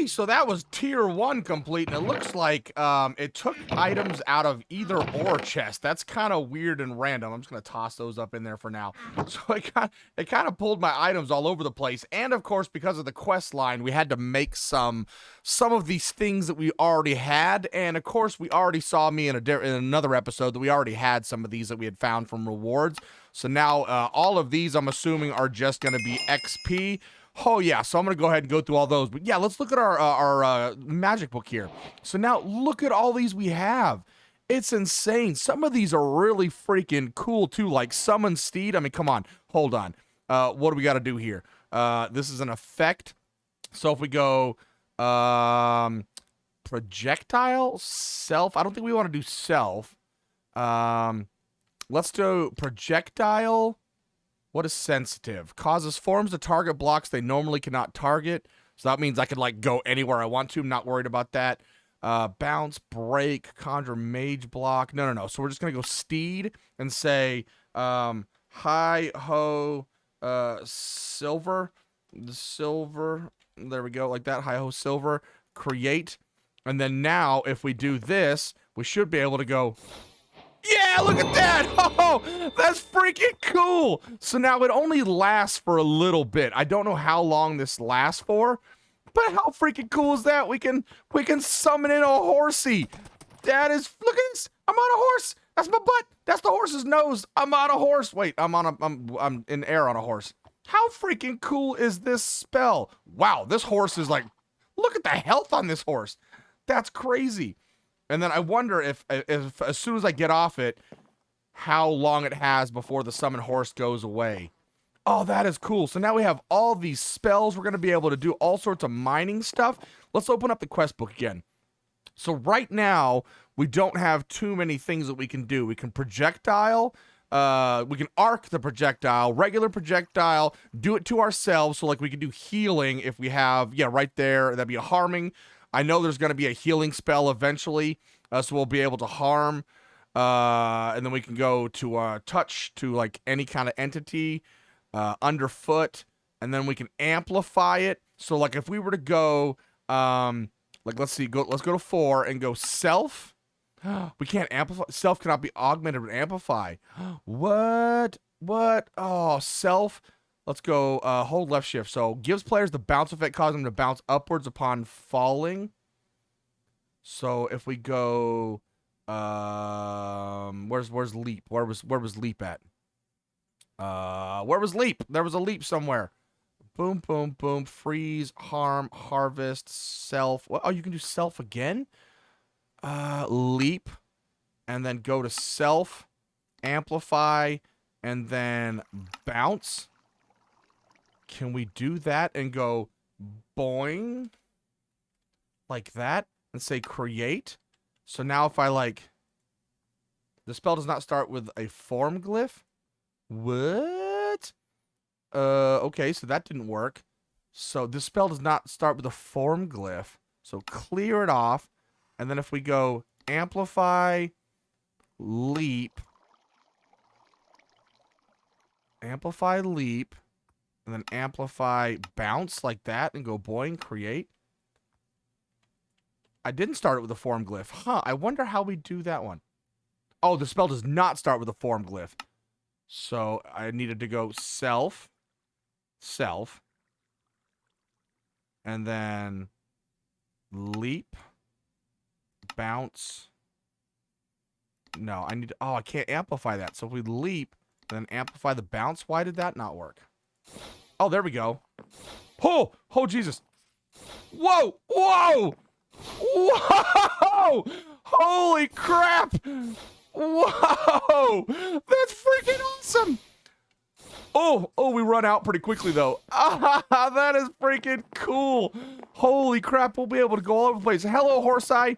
Okay, so that was tier 1 complete, and it looks like it took items out of either or chest. That's kind of weird and random. I'm just gonna toss those up in there for now. So it kind of pulled my items all over the place, and of course, because of the quest line, we had to make some of these things that we already had, and of course, we already saw me in another episode that we already had some of these that we had found from rewards. So now all of these, I'm assuming, are just gonna be XP. Oh yeah, so I'm gonna go ahead and go through all those. But yeah, let's look at our magic book here. So now look at all these we have. It's insane. Some of these are really freaking cool too, like Summon Steed. I mean, come on, hold on. What do we got to do here? This is an effect. So if we go projectile, self. I don't think we want to do self. Let's do projectile. What is sensitive? Causes forms to target blocks they normally cannot target. So that means I could like go anywhere I want to. I'm not worried about that. Bounce, break, conjure mage block. No. So we're just gonna go steed and say hi ho silver. The silver. There we go, like that. Hi ho silver. Create. And then now if we do this, we should be able to go. Yeah, look at that! Oh, that's freaking cool! So now it only lasts for a little bit. I don't know how long this lasts for, but how freaking cool is that? We can summon in a horsey. That is, look at this! I'm on a horse! That's my butt! That's the horse's nose! I'm on a horse! Wait, I'm in air on a horse. How freaking cool is this spell? Wow, this horse is like, look at the health on this horse. That's crazy. And then I wonder if as soon as I get off it, how long it has before the summon horse goes away. Oh, that is cool. So now we have all these spells. We're going to be able to do all sorts of mining stuff. Let's open up the quest book again. So right now, we don't have too many things that we can do. We can projectile. We can arc the projectile, regular projectile, do it to ourselves. So like we can do healing if we have, yeah, right there. That'd be a harming. I know there's going to be a healing spell eventually, so we'll be able to harm, and then we can go to touch to like any kind of entity, underfoot, and then we can amplify it. So like if we were to go, like let's see, let's go to 4 and go self. We can't amplify. Self cannot be augmented with amplify. What? Oh, self. Let's go hold left shift. So gives players the bounce effect, causing them to bounce upwards upon falling. So if we go where's leap? Where was leap at? Where was leap? There was a leap somewhere. Boom, boom, boom. Freeze, harm, harvest, self. What? Oh, you can do self again? Leap. And then go to self, amplify, and then bounce. Can we do that and go boing like that and say create? So now if I like, the spell does not start with a form glyph. What? Okay, so that didn't work. So this spell does not start with a form glyph. So clear it off. And then if we go amplify, leap, and then amplify bounce like that and go boing, create. I didn't start it with a form glyph. Huh, I wonder how we do that one. Oh, the spell does not start with a form glyph. So I needed to go self, and then leap, bounce. No, I need to, oh, I can't amplify that. So if we leap, then amplify the bounce. Why did that not work? Oh, there we go. Oh, Jesus. Whoa, whoa, whoa, holy crap. Whoa, that's freaking awesome. Oh, we run out pretty quickly though. That is freaking cool. Holy crap, we'll be able to go all over the place. Hello, Horseye.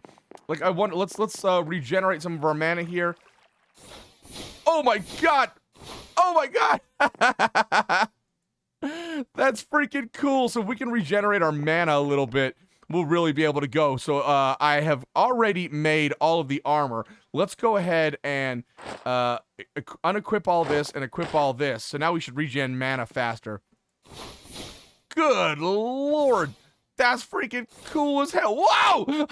Like I wonder, let's regenerate some of our mana here. Oh my god. Oh my god. That's freaking cool. So if we can regenerate our mana a little bit, we'll really be able to go. So I have already made all of the armor. Let's go ahead and unequip all this and equip all this. So now we should regen mana faster. Good lord. That's freaking cool as hell. Whoa!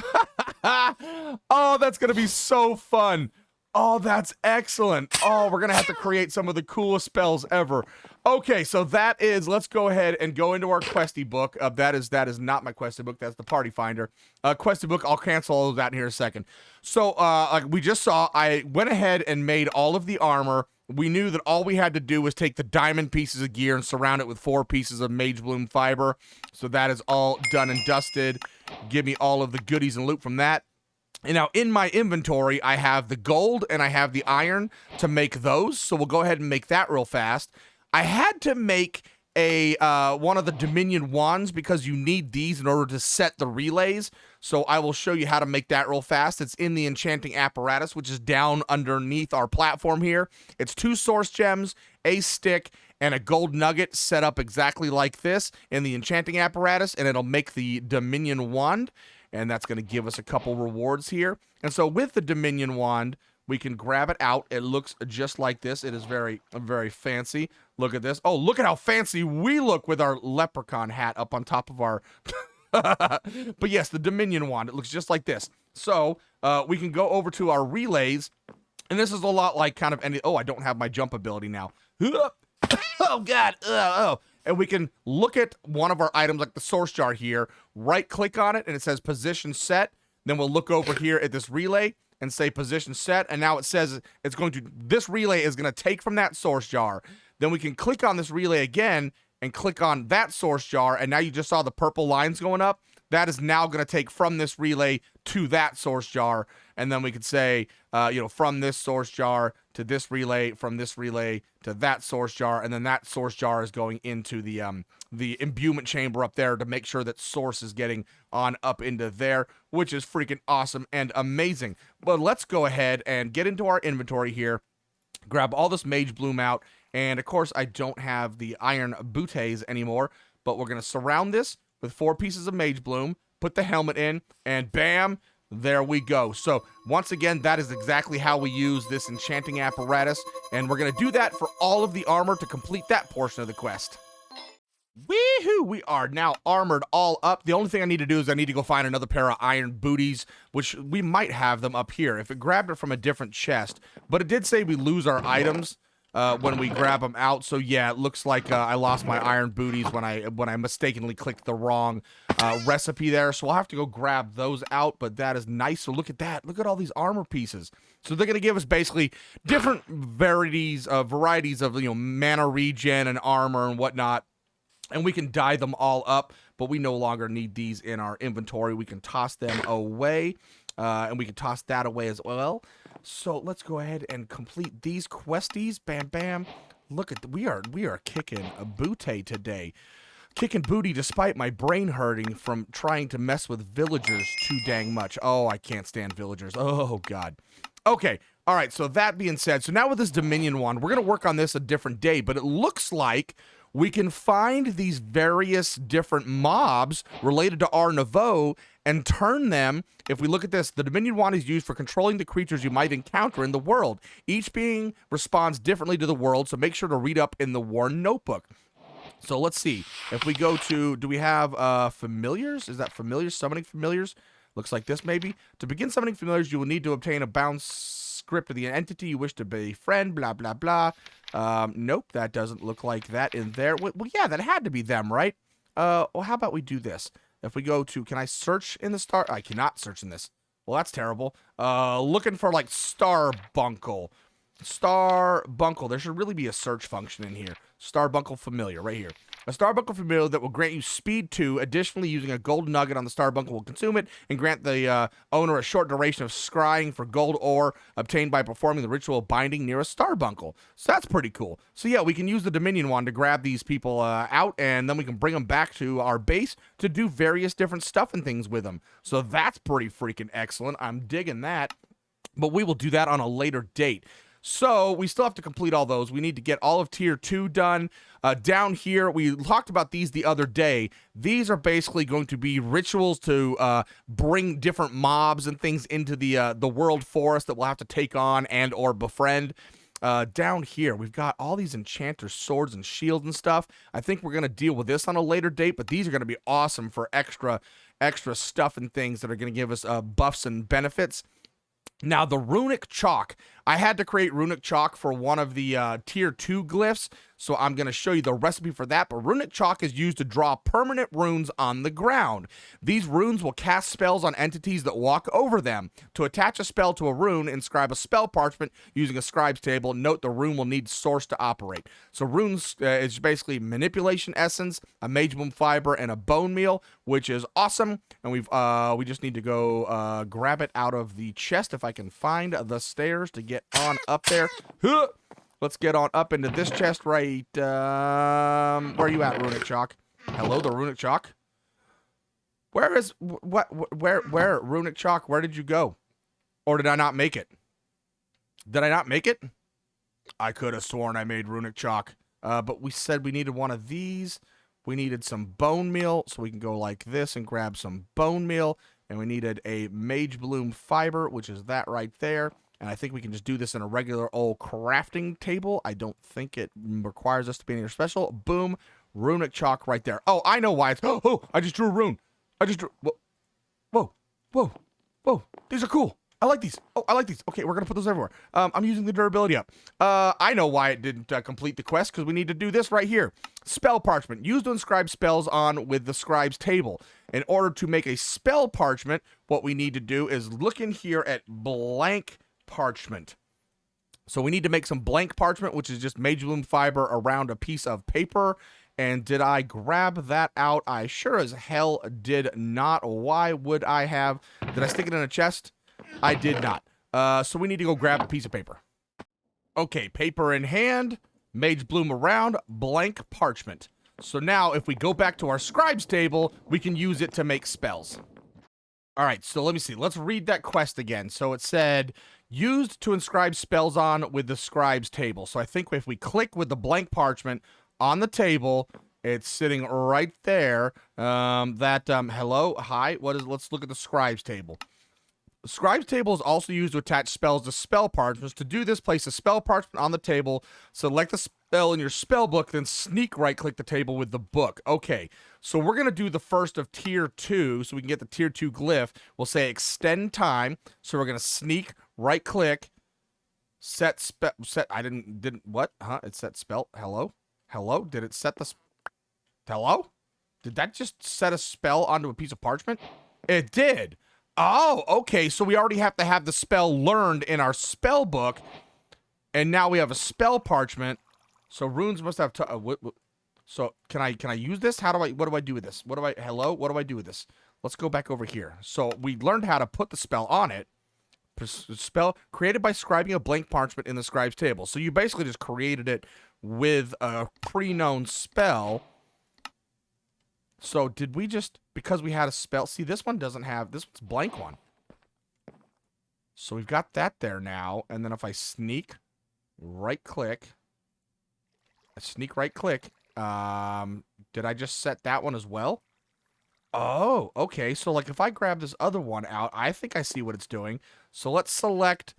Oh, that's gonna be so fun. Oh, that's excellent. Oh, we're gonna have to create some of the coolest spells ever. Okay, so that is, let's go ahead and go into our questy book. That is not my questy book, that's the party finder. Questy book, I'll cancel all of that in here in a second. So, like we just saw, I went ahead and made all of the armor. We knew that all we had to do was take the diamond pieces of gear and surround it with 4 pieces of mage bloom fiber. So that is all done and dusted. Give me all of the goodies and loot from that. And now in my inventory, I have the gold and I have the iron to make those. So we'll go ahead and make that real fast. I had to make a one of the Dominion wands because you need these in order to set the relays. So I will show you how to make that real fast. It's in the enchanting apparatus, which is down underneath our platform here. It's 2 source gems, a stick, and a gold nugget set up exactly like this in the enchanting apparatus, and it'll make the Dominion wand. And that's going to give us a couple rewards here. And so with the Dominion wand, we can grab it out. It looks just like this. It is very, very fancy. Look at this. Oh, look at how fancy we look with our leprechaun hat up on top of our... But yes, the Dominion wand. It looks just like this. So we can go over to our relays. And this is a lot like kind of any... Oh, I don't have my jump ability now. Oh, God. Oh. And we can look at one of our items, like the source jar here, right-click on it, and it says position set. Then we'll look over here at this relay and say position set, and now it says it's going to, this relay is going to take from that source jar. Then we can click on this relay again and click on that source jar, and now you just saw the purple lines going up. That is now going to take from this relay to that source jar, and then we could say, from this source jar to this relay, from this relay to that source jar, and then that source jar is going into the imbuement chamber up there to make sure that source is getting on up into there, which is freaking awesome and amazing. But let's go ahead and get into our inventory here, grab all this mage bloom out, and of course I don't have the iron booties anymore, but we're going to surround this with 4 pieces of mage bloom, put the helmet in, and bam, there we go. So once again, that is exactly how we use this enchanting apparatus, and we're going to do that for all of the armor to complete that portion of the quest. Woohoo! We are now armored all up. The only thing I need to do is I need to go find another pair of iron booties, which we might have them up here if it grabbed it from a different chest. But it did say we lose our items when we grab them out. So yeah, it looks like I lost my iron booties when I mistakenly clicked the wrong recipe there. So we'll have to go grab those out, but that is nice. So look at that. Look at all these armor pieces. So they're going to give us basically different varieties of mana regen and armor and whatnot. And we can dye them all up, but we no longer need these in our inventory. We can toss them away, and we can toss that away as well. So let's go ahead and complete these questies. Bam, bam. Look at we are kicking a booty today. Kicking booty despite my brain hurting from trying to mess with villagers too dang much. Oh, I can't stand villagers. Oh, God. Okay. All right. So that being said, so now with this Dominion wand, we're going to work on this a different day, but it looks like we can find these various different mobs related to Art Nouveau and turn them. If we look at this, the Dominion wand is used for controlling the creatures you might encounter in the world. Each being responds differently to the world, so make sure to read up in the Warren Notebook. So let's see. If we go to, do we have familiars? Is that familiars? Summoning familiars? Looks like this maybe. To begin summoning familiars, you will need to obtain a bound script of the entity you wish to befriend, blah, blah, blah. Nope, that doesn't look like that in there. Well, yeah, that had to be them, right? Well, how about we do this? If we go to, can I search in the star? I cannot search in this. Well, that's terrible. Looking for, like, Starbunkle. Starbunkle. There should really be a search function in here. Starbunkle familiar, right here. A Starbunkle familiar that will grant you speed 2. Additionally, using a gold nugget on the Starbunkle will consume it and grant the owner a short duration of scrying for gold ore obtained by performing the ritual binding near a Starbunkle. So that's pretty cool. So yeah, we can use the Dominion wand to grab these people out, and then we can bring them back to our base to do various different stuff and things with them. So that's pretty freaking excellent. I'm digging that. But we will do that on a later date. So we still have to complete all those. We need to get all of tier 2 done. Down here, we talked about these the other day. These are basically going to be rituals to bring different mobs and things into the world forest that we'll have to take on and or befriend. down here, we've got all these enchanter swords and shields and stuff. I think we're going to deal with this on a later date, but these are going to be awesome for extra stuff and things that are going to give us buffs and benefits. Now, the runic chalk. I had to create runic chalk for one of the tier 2 glyphs, so I'm going to show you the recipe for that. But runic chalk is used to draw permanent runes on the ground. These runes will cast spells on entities that walk over them. To attach a spell to a rune, inscribe a spell parchment using a scribe's table. Note the rune will need source to operate. So runes is basically manipulation essence, a mage bloom fiber, and a bone meal, which is awesome. And we just need to go grab it out of the chest if I can find the stairs to get on up there. Let's get on up into this chest right, where are you at, runic chalk? Hello, the runic chalk? Where, runic chalk, where did you go? Or did I not make it? Did I not make it? I could have sworn I made runic chalk, but we said we needed one of these. We needed some bone meal, so we can go like this and grab some bone meal, and we needed a mage bloom fiber, which is that right there. And I think we can just do this in a regular old crafting table. I don't think it requires us to be anything special. Boom. Runic chalk right there. Oh, I know why it's... Oh, I just drew a rune. I just drew... Whoa. These are cool. I like these. Oh, I like these. Okay, we're going to put those everywhere. I'm using the durability up. I know why it didn't complete the quest, because we need to do this right here. Spell parchment. Used to inscribe spells on with the scribe's table. In order to make a spell parchment, what we need to do is look in here at blank parchment. So we need to make some blank parchment, which is just mage bloom fiber around a piece of paper. And did I grab that out? I sure as hell did not. Why would I have? Did I stick it in a chest? I did not. So we need to go grab a piece of paper. Okay, paper in hand, mage bloom around, blank parchment. So now if we go back to our scribe's table, we can use it to make spells. All right, so let me see. Let's read that quest again. So it said, used to inscribe spells on with the scribe's table. So I think if we click with the blank parchment on the table, it's sitting right there. Hello, hi, let's look at the scribe's table. The scribe's table is also used to attach spells to spell parchments. To do this, place a spell parchment on the table, select the spell in your spell book, then sneak right-click the table with the book. Okay, so we're going to do the first of tier 2, so we can get the tier 2 glyph. We'll say extend time, so we're going to sneak, right-click, it set spell, hello, did it set the, hello? Did that just set a spell onto a piece of parchment? It did. Oh, okay, so we already have to have the spell learned in our spell book, and now we have a spell parchment. So runes must have so can I use this? What do I do with this? What do I do with this? Let's go back over here. So we learned how to put the spell on it. Spell created by scribing a blank parchment in the scribe's table. So you basically just created it with a pre-known spell. So did we just, because we had a spell, see this one doesn't have, this one's blank one. So we've got that there now, and then if I sneak, right-click, did I just set that one as well? Oh, okay, so like if I grab this other one out, I think I see what it's doing. So let's select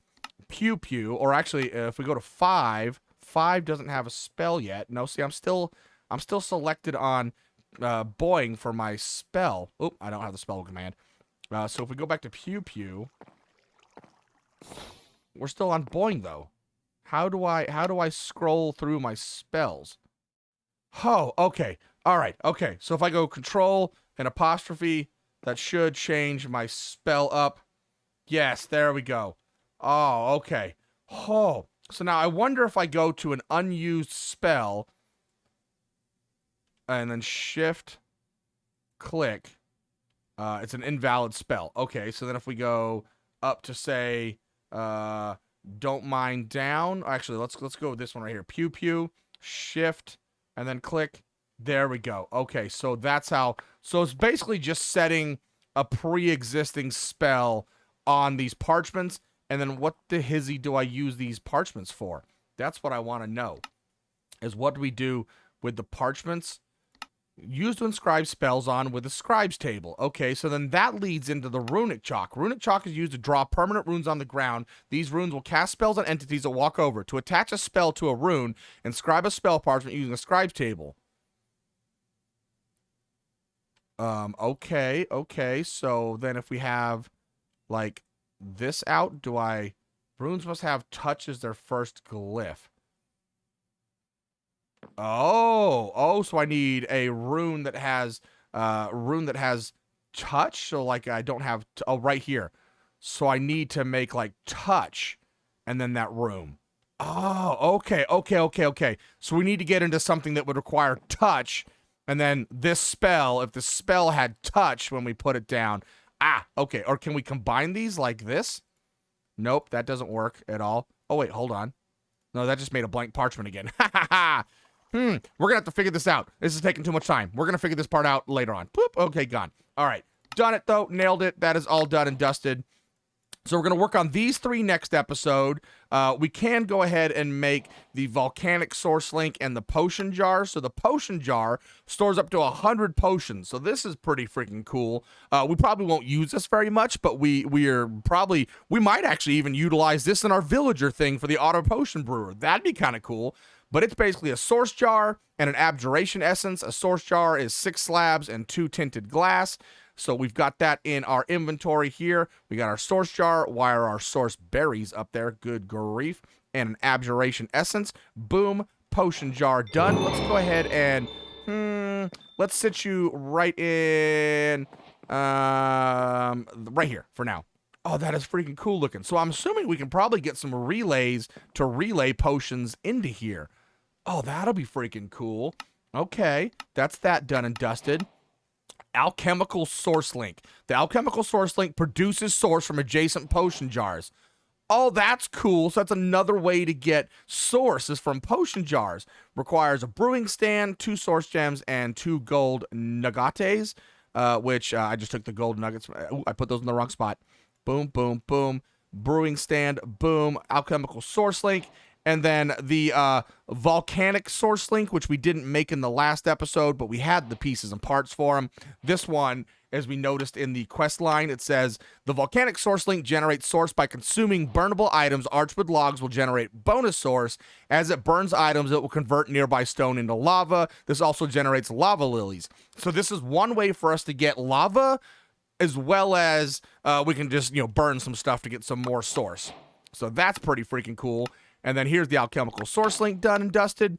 Pew Pew, or actually, if we go to 5 doesn't have a spell yet. No, see, I'm still selected on boing for my spell. Oop, I don't have the spell command. So if we go back to Pew Pew, we're still on boing though. How do I scroll through my spells? Oh, okay. All right. Okay. So if I go control and apostrophe, that should change my spell up. Yes, there we go. Oh, okay. Oh, so now I wonder if I go to an unused spell and then shift click, it's an invalid spell. Okay, so then if we go up to say don't mind down, actually let's go with this one right here. Pew Pew, shift, and then click. There we go. Okay, so that's how, so it's basically just setting a pre-existing spell on these parchments, and then what the hizzy do I use these parchments for? That's what I want to know, is what do we do with the parchments? Used to inscribe spells on with a scribe's table. Okay, so then that leads into the runic chalk. Runic chalk is used to draw permanent runes on the ground. These runes will cast spells on entities that walk over. To attach a spell to a rune, inscribe a spell parchment using a scribe's table. Okay, so then if we have, like, this out, runes must have touch as their first glyph. Oh, so I need a rune that has touch. So like I don't have, right here. So I need to make like touch and then that rune. Oh, okay. So we need to get into something that would require touch. And then this spell, if the spell had touch when we put it down. Okay. Or can we combine these like this? Nope, that doesn't work at all. Oh, wait, hold on. No, that just made a blank parchment again. We're gonna have to figure this out. This is taking too much time. We're gonna figure this part out later on. Boop. Okay, gone. All right. Done it, though. Nailed it. That is all done and dusted. So we're going to work on these 3 next episode. We can go ahead and make the volcanic source link and the potion jar. So the potion jar stores up to 100 potions. So this is pretty freaking cool. We probably won't use this very much, but we might actually even utilize this in our villager thing for the auto potion brewer. That'd be kind of cool. But it's basically a source jar and an abjuration essence. A source jar is 6 slabs and 2 tinted glass. So we've got that in our inventory here. We got our source jar. Why are our source berries up there? Good grief. And an abjuration essence. Boom. Potion jar done. Let's go ahead and let's sit you right in right here for now. Oh, that is freaking cool looking. So I'm assuming we can probably get some relays to relay potions into here. Oh, that'll be freaking cool. Okay, that's that done and dusted. Alchemical source link. The alchemical source link produces source from adjacent potion jars. Oh, that's cool. So that's another way to get sources from potion jars. Requires a brewing stand, 2 source gems, and 2 gold nuggets, which I just took the gold nuggets. I put those in the wrong spot. Boom, boom, boom. Brewing stand, boom. Alchemical source link. And then the volcanic source link, which we didn't make in the last episode, but we had the pieces and parts for them. This one, as we noticed in the quest line, it says, the volcanic source link generates source by consuming burnable items. Arched with logs will generate bonus source. As it burns items, it will convert nearby stone into lava. This also generates lava lilies. So this is one way for us to get lava, as well as we can just, burn some stuff to get some more source. So that's pretty freaking cool. And then here's the alchemical source link done and dusted.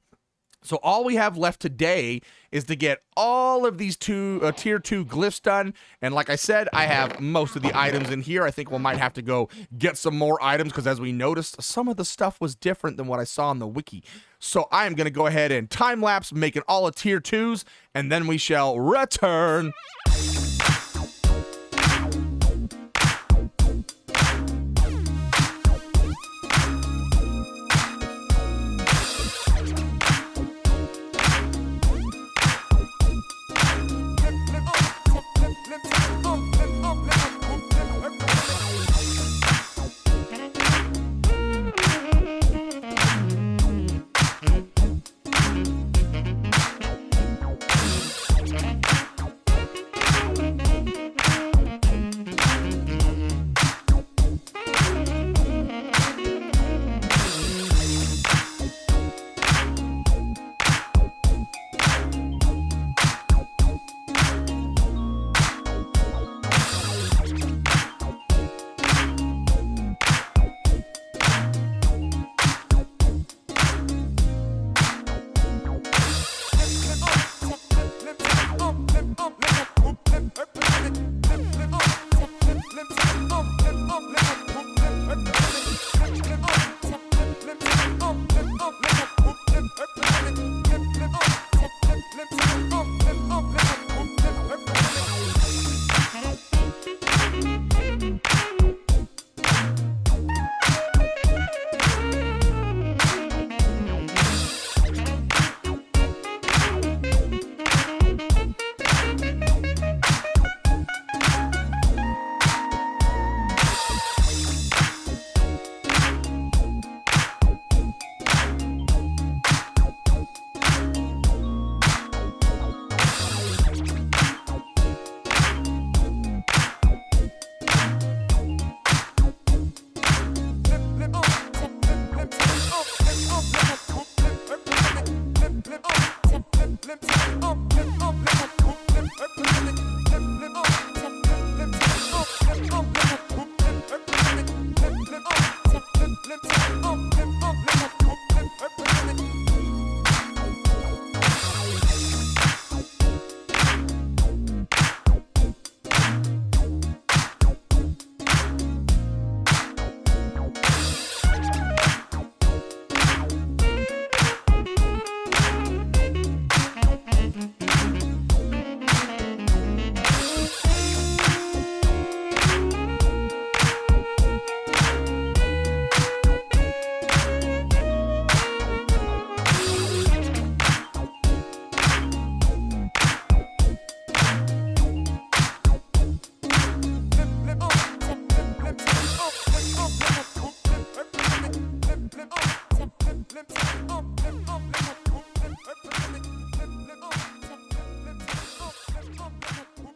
So all we have left today is to get all of these tier 2 glyphs done. And like I said, I have most of the items in here. I think we might have to go get some more items because as we noticed, some of the stuff was different than what I saw on the wiki. So I am going to go ahead and time-lapse making all of tier 2s, and then we shall return.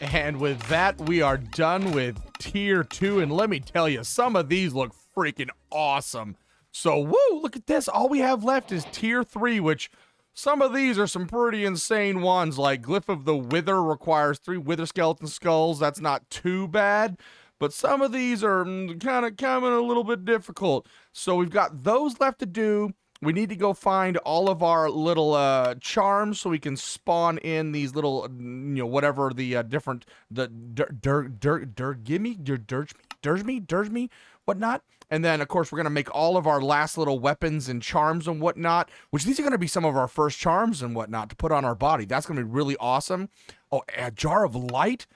And with that, we are done with tier 2. And let me tell you, some of these look freaking awesome. So, woo, look at this. All we have left is tier 3, which some of these are some pretty insane ones. Like Glyph of the Wither requires 3 wither skeleton skulls. That's not too bad. But some of these are kind of coming a little bit difficult. So we've got those left to do. We need to go find all of our little charms so we can spawn in these little, whatever the different, dirge me, whatnot. And then, of course, we're going to make all of our last little weapons and charms and whatnot, which these are going to be some of our first charms and whatnot to put on our body. That's going to be really awesome. Oh, a jar of light.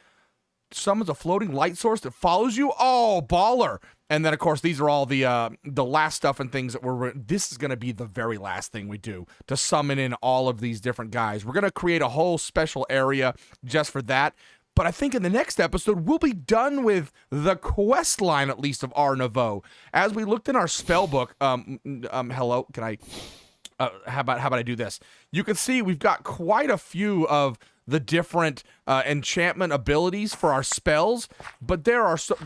Summons a floating light source that follows you. Oh, baller. And then, of course, these are all the last stuff and things that this is going to be the very last thing we do to summon in all of these different guys. We're going to create a whole special area just for that. But I think in the next episode, we'll be done with the quest line, at least, of Art Nouveau. As we looked in our spell book, hello, can I, how about I do this? You can see we've got quite a few of the different enchantment abilities for our spells, but there are so...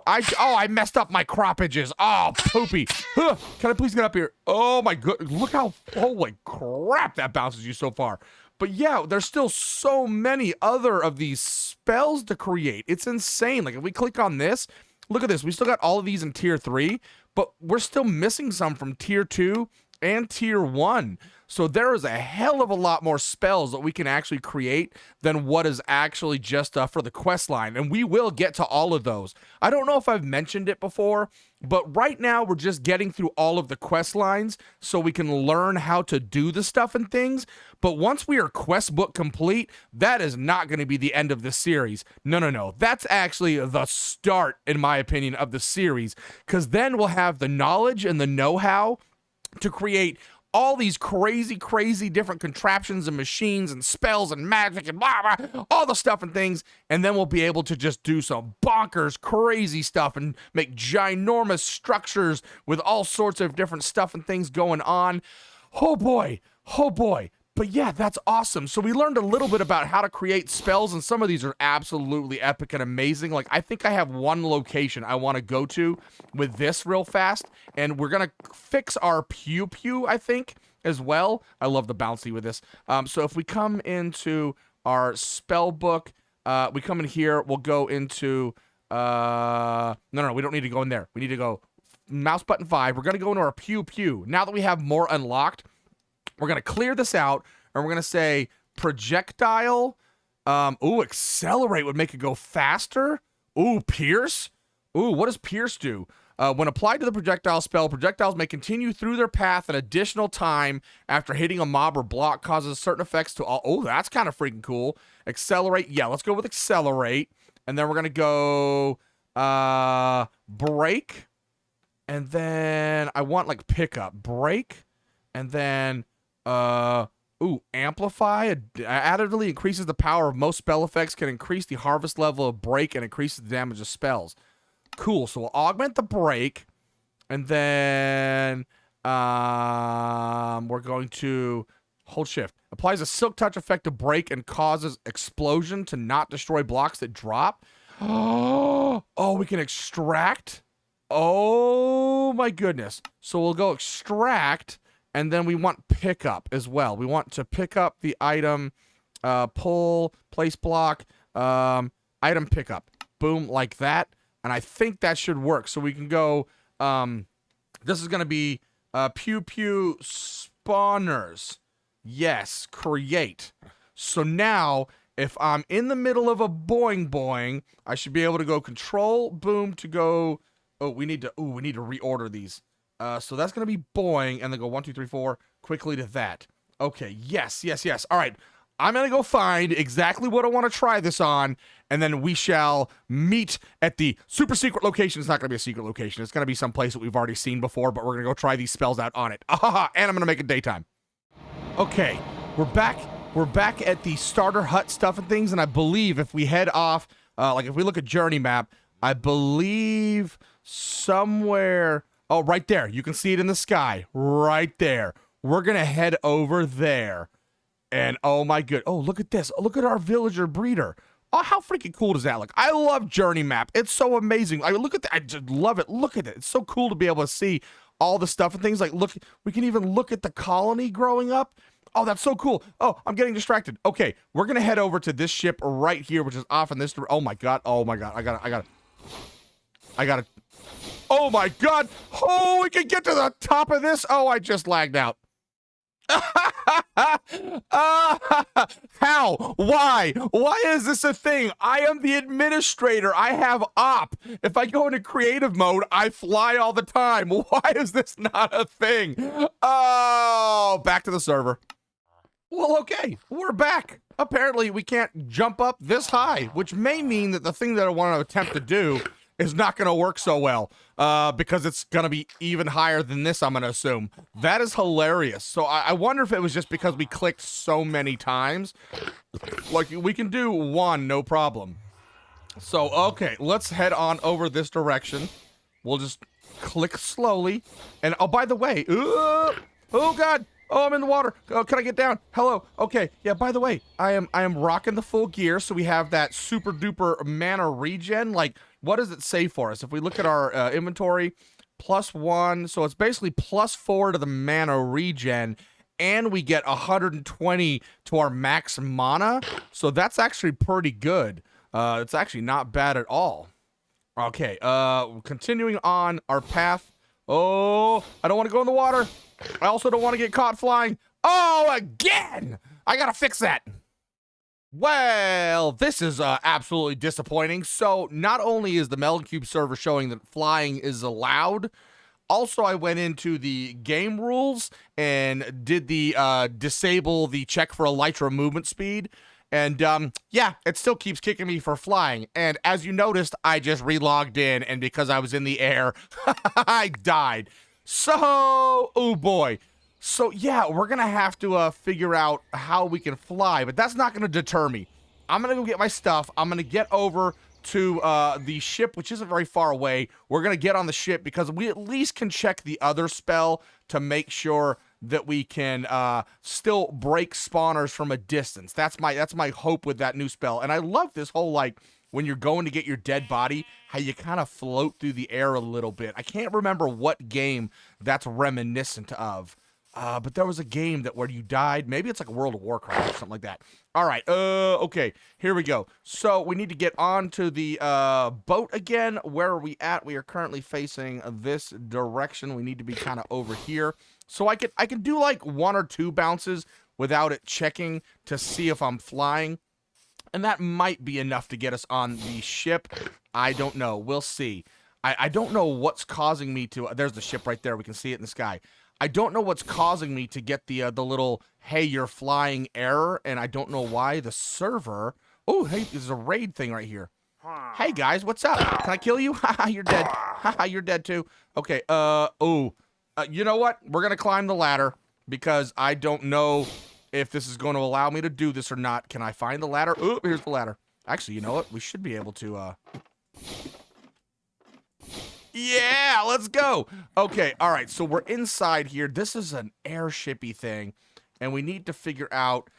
I messed up my croppages. Oh, poopy. Huh, can I please get up here? Oh, my god. Look how... Holy crap, that bounces you so far. But yeah, there's still so many other of these spells to create. It's insane. Like, if we click on this, look at this. We still got all of these in tier 3, but we're still missing some from tier 2 and tier 1. So there is a hell of a lot more spells that we can actually create than what is actually just for the quest line. And we will get to all of those. I don't know if I've mentioned it before, but right now we're just getting through all of the quest lines so we can learn how to do the stuff and things. But once we are quest book complete, that is not going to be the end of the series. No. That's actually the start, in my opinion, of the series. Because then we'll have the knowledge and the know-how to create all these crazy different contraptions and machines and spells and magic and blah, blah, all the stuff and things, and then we'll be able to just do some bonkers crazy stuff and make ginormous structures with all sorts of different stuff and things going on. Oh boy. But yeah, that's awesome. So we learned a little bit about how to create spells, and some of these are absolutely epic and amazing. Like, I think I have one location I want to go to with this real fast, and we're going to fix our pew, I think, as well. I love the bouncy with this. So if we come into our spell book, we come in here, we'll go into... No, we don't need to go in there. We need to go mouse button 5. We're going to go into our pew. Now that we have more unlocked, we're going to clear this out, and we're going to say projectile. Accelerate would make it go faster. Pierce. What does pierce do? When applied to the projectile spell, projectiles may continue through their path an additional time after hitting a mob or block, causes certain effects to all. Oh, that's kind of freaking cool. Accelerate. Yeah, let's go with accelerate. And then we're going to go break. And then I want like pickup. Break. And then... amplify. Additively increases the power of most spell effects, can increase the harvest level of break, and increases the damage of spells. Cool. So we'll augment the break, and then we're going to hold shift. Applies a silk touch effect to break and causes explosion to not destroy blocks that drop. Oh, we can extract. Oh my goodness. So we'll go extract. And then we want pickup as well. We want to pick up the item, pull, place block, item pickup. Boom, like that. And I think that should work. So we can go, this is going to be pew spawners. Yes, create. So now, if I'm in the middle of a boing, I should be able to go control, boom, to go, we need to reorder these. So that's going to be boing, and then go 1, 2, 3, 4, quickly to that. Okay, yes. All right, I'm going to go find exactly what I want to try this on, and then we shall meet at the super secret location. It's not going to be a secret location. It's going to be some place that we've already seen before, but we're going to go try these spells out on it. And I'm going to make it daytime. Okay, we're back. We're back at the starter hut stuff and things, and I believe if we head off, like if we look at journey map, I believe somewhere... Oh, right there. You can see it in the sky. Right there. We're going to head over there. And oh my good. Oh, look at this. Look at our villager breeder. Oh, how freaking cool does that look? I love Journey Map. It's so amazing. I look at that. I just love it. Look at it. It's so cool to be able to see all the stuff and things. Like, look, we can even look at the colony growing up. Oh, that's so cool. Oh, I'm getting distracted. Okay, we're going to head over to this ship right here, which is off in this. Oh my God. Oh my God. I got it. Oh my God. Oh, we can get to the top of this. Oh, I just lagged out. How? Why? Why is this a thing? I am the administrator. I have op. If I go into creative mode, I fly all the time. Why is this not a thing? Oh, back to the server. Well, okay, we're back. Apparently, we can't jump up this high, which may mean that the thing that I want to attempt to do is not going to work so well, because it's going to be even higher than this, I'm going to assume. That is hilarious. So I wonder if it was just because we clicked so many times. Like, we can do one, no problem. So, okay, let's head on over this direction. We'll just click slowly. And, oh, by the way, oh, God. Oh, I'm in the water. Oh, can I get down? Hello. Okay. Yeah, by the way, I am rocking the full gear, so we have that super duper mana regen. Like, what does it say for us? If we look at our inventory, +1, so it's basically +4 to the mana regen, and we get 120 to our max mana. So that's actually pretty good. It's actually not bad at all. Okay, continuing on our path. Oh, I don't want to go in the water. I also don't want to get caught flying. Oh, again! I gotta fix that. Well, this is absolutely disappointing. So not only is the Melcube server showing that flying is allowed, also I went into the game rules and did the disable the check for elytra movement speed. And yeah, it still keeps kicking me for flying. And as you noticed, I just relogged in, and because I was in the air, I died. So, oh boy. So yeah, we're gonna have to figure out how we can fly, but that's not gonna deter me. I'm gonna go get my stuff. I'm gonna get over to the ship, which isn't very far away. We're gonna get on the ship because we at least can check the other spell to make sure that we can still break spawners from a distance. That's my hope with that new spell. And I love this whole, like, when you're going to get your dead body, how you kind of float through the air a little bit. I can't remember what game that's reminiscent of. But there was a game that where you died. Maybe it's like World of Warcraft or something like that. All right. Okay. Here we go. So we need to get onto the boat again. Where are we at? We are currently facing this direction. We need to be kind of over here. So I can do like 1 or 2 bounces without it checking to see if I'm flying. And that might be enough to get us on the ship. I don't know. We'll see. I don't know what's causing me to... There's the ship right there. We can see it in the sky. I don't know what's causing me to get the little, hey, you're flying error, and I don't know why. The server... Oh, hey, there's a raid thing right here. Hey, guys, what's up? Can I kill you? Haha, you're dead. Haha, you're dead, too. Okay, you know what? We're going to climb the ladder, because I don't know if this is going to allow me to do this or not. Can I find the ladder? Oh, here's the ladder. Actually, you know what? We should be able to, Yeah, let's go. Okay, all right, so we're inside here. This is an airshipy thing, and we need to figure out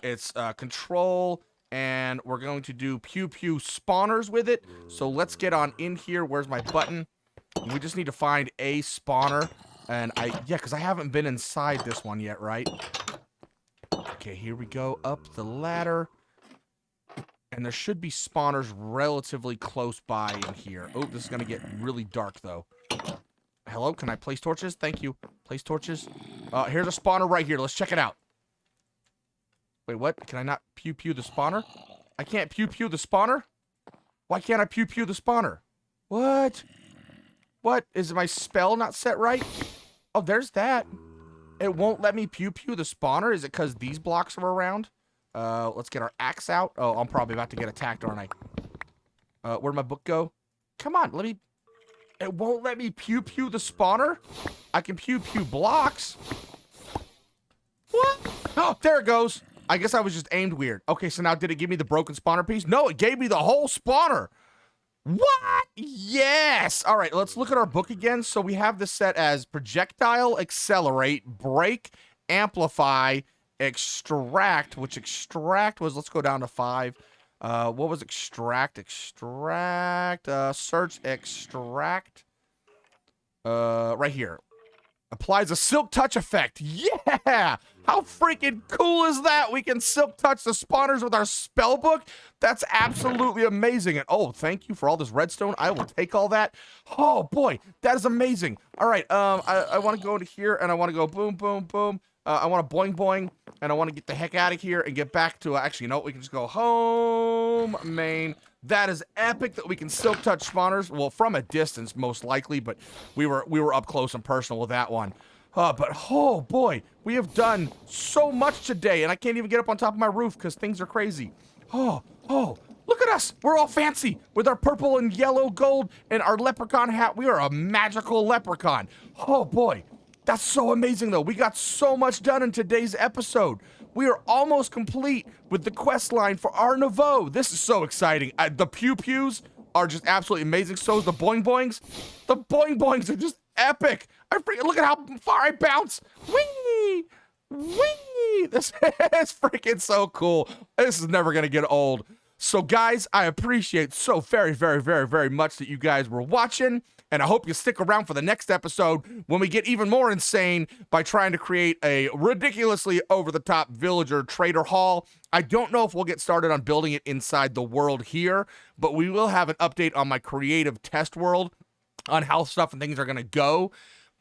its control, and we're going to do pew-pew spawners with it. So let's get on in here. Where's my button? We just need to find a spawner, and because I haven't been inside this one yet, right? Okay, here we go, up the ladder. And there should be spawners relatively close by in here. Oh, this is going to get really dark, though. Hello, can I place torches? Thank you. Place torches. Here's a spawner right here. Let's check it out. Wait, what? Can I not pew-pew the spawner? I can't pew-pew the spawner? Why can't I pew-pew the spawner? What? What? Is my spell not set right? Oh, there's that. It won't let me pew-pew the spawner? Is it because these blocks are around? Let's get our axe out. Oh, I'm probably about to get attacked, aren't I? Where'd my book go? Come on, let me... It won't let me pew-pew the spawner? I can pew-pew blocks. What? Oh, there it goes. I guess I was just aimed weird. Okay, so now did it give me the broken spawner piece? No, it gave me the whole spawner. What? Yes! All right, let's look at our book again. So we have this set as projectile, accelerate, break, amplify, extract, which extract was, let's go down to 5. What was extract? Extract, search extract. Right here. Applies a silk touch effect. Yeah! How freaking cool is that? We can silk touch the spawners with our spell book. That's absolutely amazing. And oh, thank you for all this redstone. I will take all that. Oh boy, that is amazing. All right, I want to go to here and I want to go boom, boom, boom. I want to boing, boing, and I want to get the heck out of here and get back to, actually, you know what? We can just go home, main. That is epic that we can silk touch spawners. Well, from a distance, most likely, but we were up close and personal with that one. But oh boy, we have done so much today, and I can't even get up on top of my roof because things are crazy. Oh, look at us. We're all fancy with our purple and yellow gold and our leprechaun hat. We are a magical leprechaun. Oh boy. That's so amazing, though. We got so much done in today's episode. We are almost complete with the quest line for our Nouveau. This is so exciting. The pew-pews are just absolutely amazing. So is the boing-boings. The boing-boings are just epic. Look at how far I bounce. Whee! Whee! This is freaking so cool. This is never going to get old. So, guys, I appreciate so very, very, very, very much that you guys were watching. And I hope you stick around for the next episode when we get even more insane by trying to create a ridiculously over-the-top villager trader hall. I don't know if we'll get started on building it inside the world here, but we will have an update on my creative test world on how stuff and things are going to go.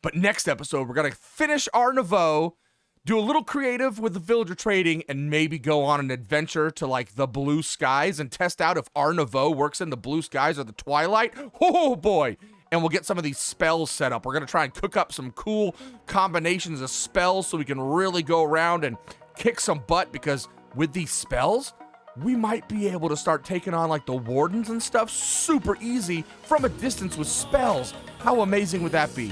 But next episode, we're going to finish our Nouveau, do a little creative with the villager trading, and maybe go on an adventure to, like, the blue skies and test out if our Nouveau works in the blue skies or the twilight. Oh, boy. And we'll get some of these spells set up. We're going to try and cook up some cool combinations of spells so we can really go around and kick some butt, because with these spells, we might be able to start taking on, like, the wardens and stuff super easy from a distance with spells. How amazing would that be?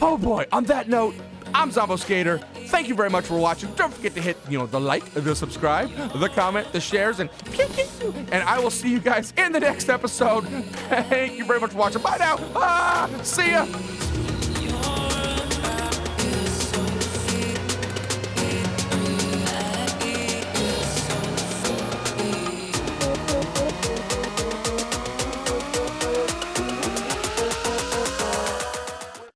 Oh, boy. On that note, I'm ZomBo Skater. Thank you very much for watching. Don't forget to hit, the like, the subscribe, the comment, the shares, and pew, pew. And I will see you guys in the next episode. Thank you very much for watching. Bye now. See ya.